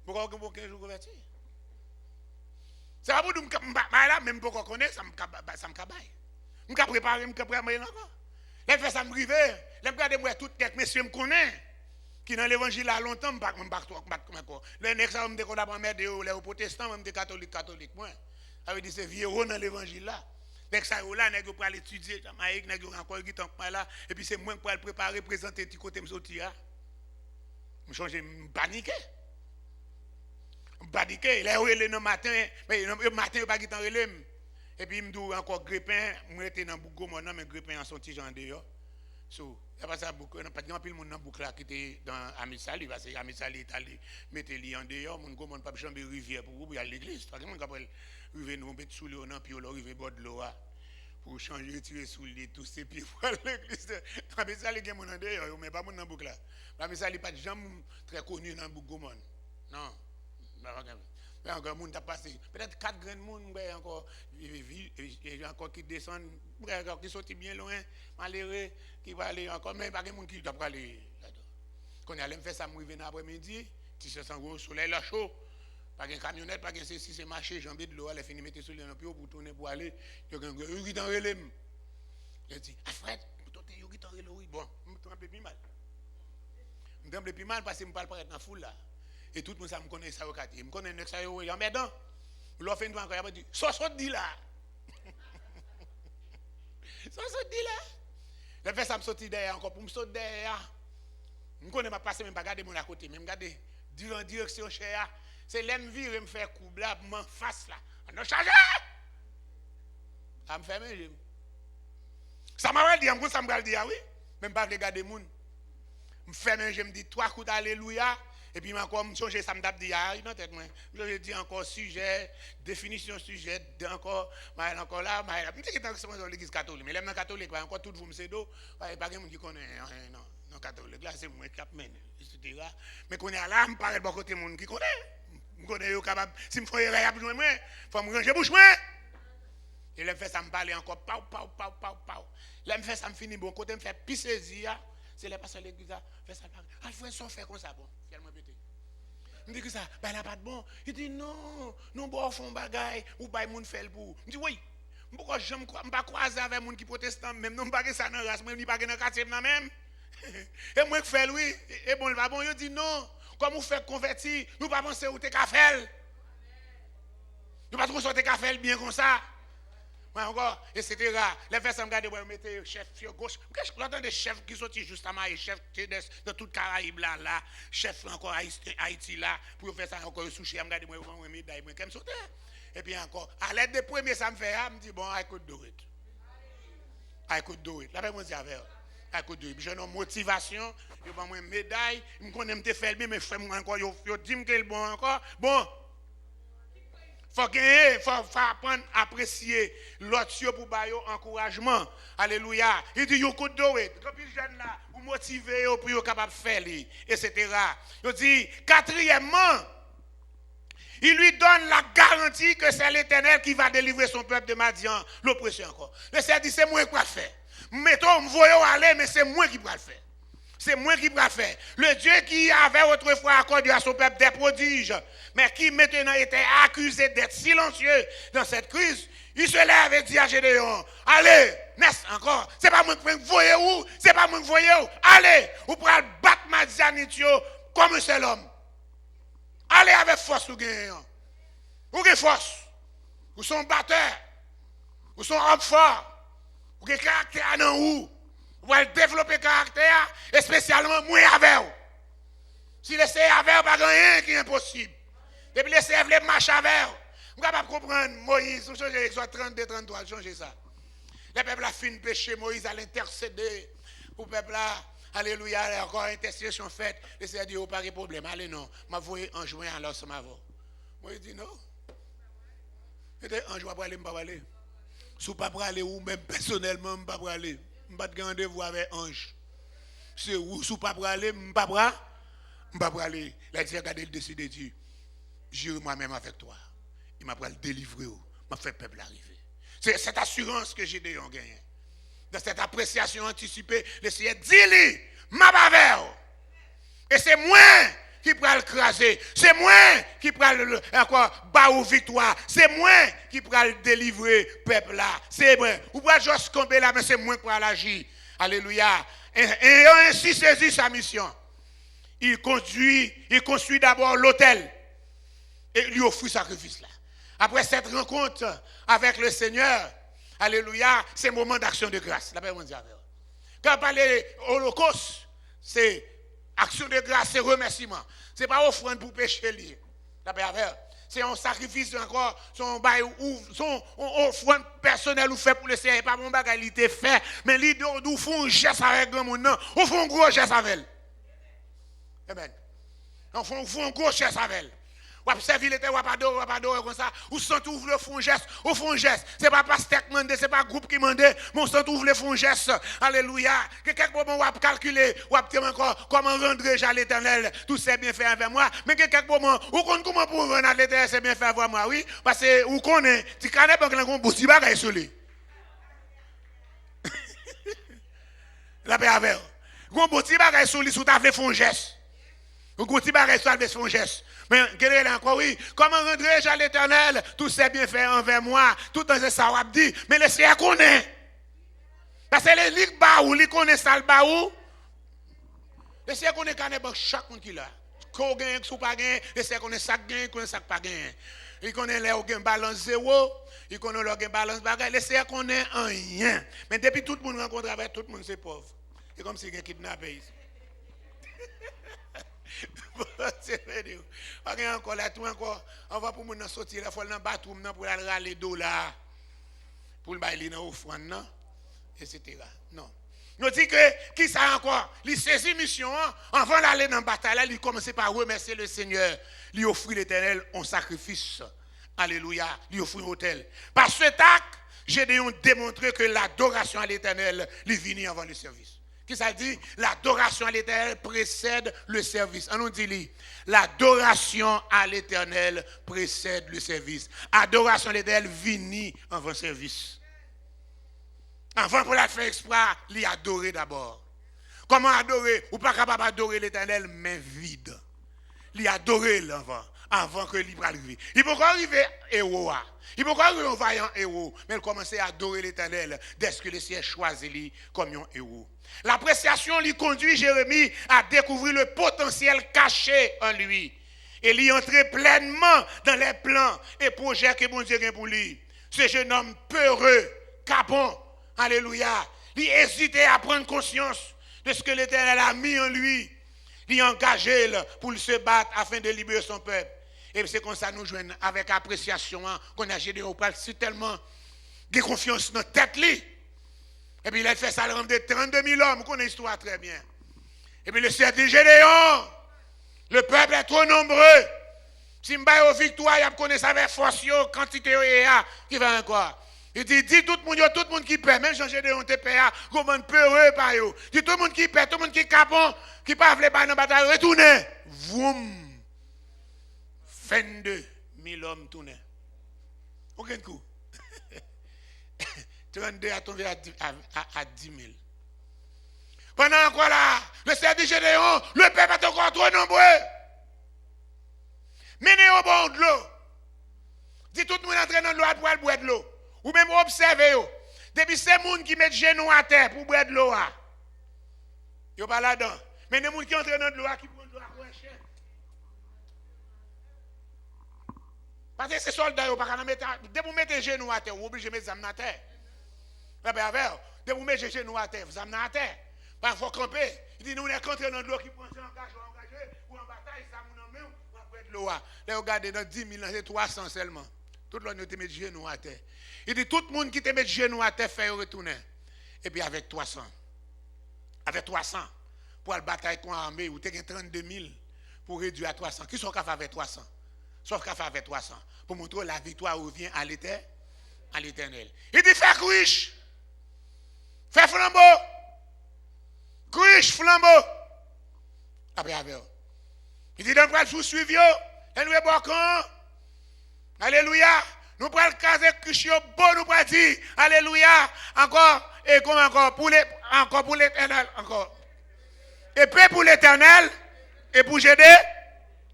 Pour un bon 15 jours converti. C'est pas pour nous là, même pour qu'on connaisse, ça me cabaye. Je me prépare, je me prépare encore. Les fait ça me rive, les regarder moi tout quelques messieurs me connaissent qui dans l'évangile là longtemps me pas encore. Les nèg ça me qu'on a pas mettre les protestants, même des catholiques moi. Ça veut dire c'est vieux dans l'évangile là. Nèg ça là nèg pour aller étudier Jamaïque, nèg encore qui temps là et puis c'est moi pour aller préparer présenter petit côté me sortir. Me changer me paniquer. Paniquer, les relais le matin, mais le matin pas qui temps relais. Et puis, je me dis encore Grépin, je suis dans Bougo, mais Grépin en sorti en dehors. So, il n'y a pas ça beaucoup, il n'y a pas de monde dans Boucle qui était dans Amisali, parce que Amisali est allé mettre les en dehors, mon gars, pas chambre de rivière pour aller à l'église. Parce que mon gars, rivière nous mettre sous l'eau, puis on rivière bord de l'eau, pour changer, tirer sous les tous ces pieds pour aller à l'église. Amisali, il y a mon en dehors, mais pas mon dans Boucle. Amisali n'est pas de gens très connu dans Bougo. Non. Encore monde t'a passé peut-être 4 grands monde encore qui descendent qui sortent bien loin malheureux qui va aller encore mais pas de monde qui doit aller là-dedans quand elle me fait ça m'arriver dans après-midi si c'est sans gros soleil là chaud pas de camionnette pas de si c'est marché jambé de l'eau elle finit mettre sur le pied pour tourner pour aller il y a un dans relais il dit Alfred côté, yo qui t'en oui, bon, me tremble plus mal. Me tremble plus mal parce que me parle paraître dans foule là. Et tout le monde ça me connaît ça au quartier. Me connaît nèg ça yo emmerdant. L'on fait une fois encore, il a dit "So dit là." So dit là. Le fait ça me sorti derrière encore pour me sortir derrière. Je connais pas passer même pas garder mon à côté, même garder en direction cher. C'est l'aime virer me faire coup là pour m'en face là. On a chargé. Ça me fait même. Ça m'a dit, ça me dit oui, même pas regarder moun. Me fait même je me dis trois coups d'alléluia et puis encore me changer ça me dit dans tête moi. Je dis encore sujet, définition sujet, encore là, me dit que dans l'église catholique, mais l'aime catholique encore tout vous me c'est do, pas quelqu'un qui connaît non catholique là c'est moi qui mène etc. Mais qu'on est là me paraît bon côté monde qui connaît. Me connaît yo capable si me faut erreur besoin moi, faut me ranger bouche moi. Et là, me fait ça me parler encore, pau. Là, me fait ça me finit, bon côté, me fait pisser, c'est là, parce que l'église a fait ça. Ah, il faut s'en faire comme ça, bon, finalement, pété. Je me dis que ça, ben, elle n'a pas de bon. Il dit non, bon, font bagaille, ou pas, moun fait le pour. Je dis oui, pourquoi je ne pas croiser avec moun qui protestant, même non, pas ça dans la race, même pas dans le quartier, même. Et moi, qui fais oui, et bon, il va bon, il dit non, comme vous faites convertir, nous pas penser où t'es qu'à faire. Nous pas trop sortir qu'à faire bien comme ça. Encore, etc. Les femmes me regardent, vous mettez chef sur gauche. J'entends des chefs qui sont juste à moi, chef de toute Caraïbe là, chef encore Haïti là, pour faire ça encore sous chez moi, regardez, moi, médaille, moi, comme ça. Et puis encore, à l'aide des premiers, ça me fait, je me dis, bon, I could do it. I could do it. Là, je me dis, I could do it. J'ai une motivation, je vais une médaille, je me connais, je me fais bien, mais je fais encore, je dis que le bon encore. Bon. Faut apprendre à apprécier l'autre pour bailler encouragement. Alléluia. Il dit, you could do it. Quand les jeunes là, vous motivez pour être capable de faire, etc. Il dit, quatrièmement, il lui donne la garantie que c'est l'Éternel qui va délivrer son peuple de Madian, l'oppression encore. Le Seigneur dit, c'est moi qui vais le faire. Mettons, me voyons aller, mais c'est moi qui vais le faire. C'est moi qui vais faire. Le Dieu qui avait autrefois accordé à son peuple des prodiges, mais qui maintenant était accusé d'être silencieux dans cette crise, il se lève et dit à Gédéon, allez, encore, c'est pas moi qui vous voyez où, c'est pas moi qui vous voyez où, allez, vous pourrez battre Madianitio comme un seul homme. Allez avec force, vous gagnez. Vous avez force. Vous sont batteurs. Vous sont hommes forts. Vous avez caractère dans vous. Vous allez développer caractère, et spécialement moi avec vous. Si laissez avec vous, pas rien qui est impossible. Depuis laissez les marcher avec vous. Vous ne pouvez pas comprendre Moïse, vous changez l'exode 32, 33, changez ça. Le peuple a fini péché, Moïse a l'intercédé. Pour le peuple là, alléluia, encore intercession faite. Le Seigneur dit, pas de problème, allez non, m'a voyé en juin alors ça m'a vu. Moïse dit non. En juin, je ne vais pas aller. Si vous ne pouvez pas aller, ou même personnellement, je ne vais pas aller. Je ne vais pas rendez-vous avec ange. C'est où, si vous ne pouvez pas aller, je ne vais pas aller. Là, il dit, regardez, il décide de dire, j'irai moi-même avec toi. Il m'a pris délivrer, m'a fait peuple arriver. C'est cette assurance que j'ai gagné. Dans cette appréciation anticipée, le Seigneur dit, m'a bavé. Et c'est moi qui pourra le craser. C'est moi qui pourra encore battre victoire. C'est moi qui pourra le délivrer, peuple là. C'est moi. Vous pouvez juste tomber là, mais c'est moi qui pourra l'agir. Alléluia. Et ayant ainsi saisi sa mission, il construit d'abord l'autel et lui offre sacrifice là. Après cette rencontre avec le Seigneur, alléluia, c'est un moment d'action de grâce. Quand on parle de l'Holocauste, c'est action de grâce, c'est remerciement. Ce n'est pas offrande pour pécher lié. C'est un sacrifice encore, son offrande personnelle ou fait pour le Seigneur. Pas mon bagage, il était fait, mais l'idée d'où font un geste avec grand monde, non, on fait un gros geste avec elle. Amen. On fait un gros geste avec elle. Ou observer l'été, ou pas adorer comme ça. Ou sent ouvre le fond geste, au fond geste. C'est pas pasteur qui mande, c'est pas groupe qui mande, mais on sent ouvre le fond geste. Alléluia. Que quelque moment on calculer, ou dire encore comment rendre à l'Éternel tout c'est bien fait avec moi. Mais que quelque moment, ou comment pour rendre à l'Éternel c'est bien fait avec moi, oui. Parce que ou connaît, tu connais pas que l'on bout si bagaille sur lui. La paix avec. On bout si bagaille sur lui sous ta fait fond geste. On continue à rester son geste. Mais quel encore oui, comment rendrai-je à l'Éternel tout c'est bien fait envers moi, tout en ça dit, mais le Seigneur connaît. Parce que les ligues baou, les connaissent ça le baou. Laissez qu'on est cané pour chaque monde qui là. Qu'on gagne, qu'on pas gagne, laissez qu'on est ça gagne, qu'on est ça pas gagne. Il connaît les gagne balance zéro, il connaît leur gagne balance bagarre, laissez qu'on est en rien. Mais depuis tout le monde rencontre avec tout le monde c'est pauvre. C'est comme si il y a kidnappé ici. C'est vrai. Encore là tout encore, on va pour nous sortir la fois dans bateau pour aller râler $, pour le bailler dans offrande non, etc. Non. Nous dit que qui ça encore, il saisit mission avant d'aller dans la bataille, il commence par remercier le Seigneur, lui offrir l'Éternel en sacrifice. Alléluia, lui offrir un autel. Par cet acte, Gédéon démontré que l'adoration à l'Éternel lui vient avant le service. Qui ça dit? L'adoration à l'Éternel précède le service. On nous dit, l'adoration à l'Éternel précède le service. Adoration à l'Éternel vient avant le service. Avant pour la faire exploit, l'y adorer d'abord. Comment adorer? Ou pas capable d'adorer l'Éternel, mais vide. L'y adorer avant que l'y arrive. Il peut pas arriver héros. Il peut pas arriver un vaillant héros, mais il commence à adorer l'Éternel dès que le ciel choisit lui comme un héros. L'appréciation lui conduit Jérémie à découvrir le potentiel caché en lui. Et lui entrer pleinement dans les plans et projets que bon Dieu a pour lui. Ce jeune homme peureux, capon, alléluia, il hésitait à prendre conscience de ce que l'Éternel a mis en lui. Il engagé pour se battre afin de libérer son peuple. Et c'est comme ça nous joignons avec appréciation qu'on a Gédéon tellement de confiance dans la tête. Et puis il a fait ça de 32 000 hommes, on connaît l'histoire très bien. Et puis le Seigneur dit Gédéon, le peuple est trop nombreux. Si je vais aux victoires, il connaît ça avec force, quantité, qui va encore. Il dit tout le monde qui paie, même Jean-Gédéon te paie, comment peureux par eux. Dit tout le monde qui paie, tout le monde qui capon, qui ne peut pas dans la bataille, retournez. Voum. 22 000 hommes tournés. Aucun coup. 32 a tombé à 10 000. Pendant quoi là, le Seigneur dit Gédéon, le peuple est encore trop nombreux. Menez au bord de l'eau. Dit tout le monde entre dans l'eau pour boire de l'eau. Ou même observer. Depuis ces gens qui mettent genoux à terre pour boire de l'eau. Ils ne sont pas là-dedans. Mais les gens qui entrent dans l'eau qui prennent de l'eau à courir. Parce que ces soldats, dès que vous mettez les genoux à terre, vous obligez de mettre les âmes à terre. Dès que vous mettez les genoux à terre, vous amenez à terre. Il faut camper. Il dit, nous, on est rentrés dans l'eau qui prend engagé, ou en bataille, ça nous en met, ou après de l'eau. Là, regardez, dans 10 000, c'est 300 seulement. Tout le monde te met les genoux à terre. Il dit, tout le monde qui te met les genoux à terre, fait retourner. Et puis avec 300. Avec 300, pour la bataille qu'on a armée, vous avez 32 000 pour réduire à 300. Qui sont capables avec 300? Sauf qu'à faire avec 300. Pour montrer la victoire revient à l'Éternel. Il dit, fais couiche. Fais flambeau. Couiche, flambeau. Après, il dit, donc, vous suivez, et nous sommes alléluia. Nous prenons le cas de couche, bon, nous prenons dire, alléluia. Encore, et comme encore, pour l'Éternel, encore. Et paix pour l'Éternel, et pour Gédéon,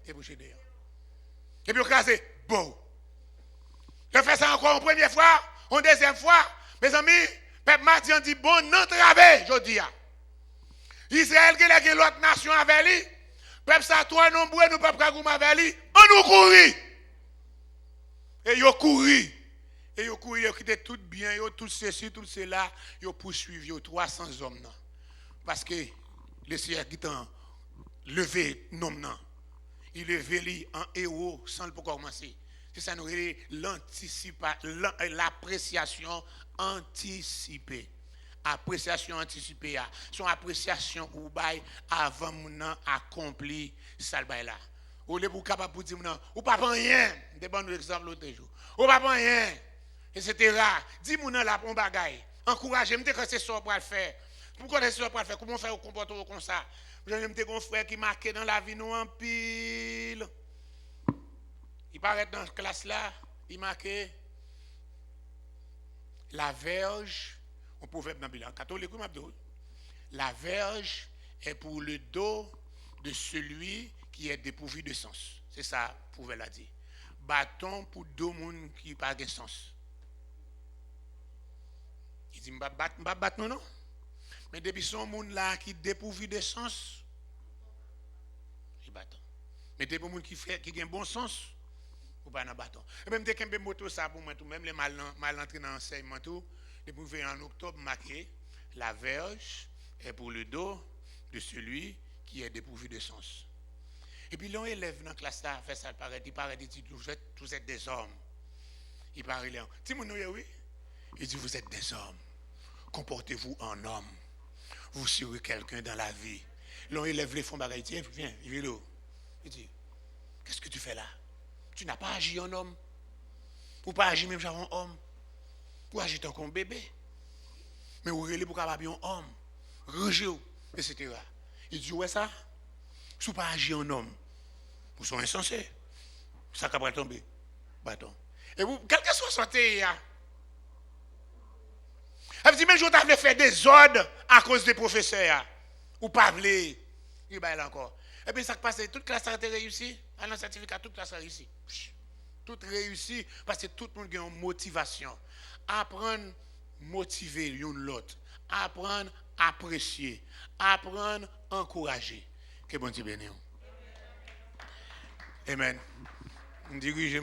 et pour Gédéon. Et puis on casse, bon. Je fais ça encore une première fois, une deuxième fois. Mes amis, peuple Madian dit, bon, non travail, je dis. Israël qui est l'autre nation avec lui. Peuple ça, toi nombreux, nous peuple Kagoum avec lui. On nous courit. Et ils couru. Et ils couru, ils quitté tout bien, tout ceci, tout cela. Ils poursuivi 300 hommes. Parce que le Seigneur qui t'a levé, non. Il est venu en héros sans le pouvoir commencer. C'est ça nous l'appréciation anticipée. Appréciation anticipée. Son appréciation ou bail avant mon accompli ça là. Ou les pour capable pour dire non, ou pas rien. Des bons exemples l'autre jour. Ou pas rien. Etc. Dis mon là on bagaille. Encouragez-moi que c'est ça pour le faire. Pourquoi c'est ça pour le faire? Comment faire comporter comme ça? J'ai un frère qui marqué dans la vie nous en pile. Il paraît dans la classe là, il marquait la verge, on pouvait dans le bilan catholique, la verge est pour le dos de celui qui est dépourvu de sens. C'est ça, pouvait la dire. Bâton pour deux personnes qui n'ont pas de sens. Il dit, je ne vais pas battre non. Mais depuis son monde là qui dépourvu de sens, il bat. Mais depuis monde qui a un bon sens, ou pas dans bâton. Et même dès que moto ça pour moi tout, même les mal entrés dans l'enseignement tout, depuis en octobre marqué, la verge est pour le dos de celui qui est dépourvu de sens. Et puis l'un élève dans la classe là, fait ça, il paraît, il dit, vous êtes des hommes. Il paraît là. Si mon oui, il dit, vous êtes des hommes. Comportez-vous en homme. Vous serez quelqu'un dans la vie. L'on élève les fonds bagaille, tiens, viens, il vient là. Il dit, qu'est-ce que tu fais là? Tu n'as pas agi en homme. Ou pas agi même comme un homme. Ou agi tant qu'un bébé. Mais vous relez pour capable un homme. Rangez-vous, etc. Il dit, ouais ça? Si vous pas agi en homme, vous sont insensés. Ça va tomber. Bâton. Et vous, quel que soit santé, elle dit, même je t'avais fait des ordres à cause des professeurs. Ou pas vle. Il va là encore. Et puis ça passe, toute classe a été réussie. À un certificat, toute classe a réussi. Tout réussi parce que tout le monde a une motivation. Apprendre, motiver l'autre. Apprendre, apprécier. Apprendre, encourager. Que bon Dieu bénisse. Amen. On dirige,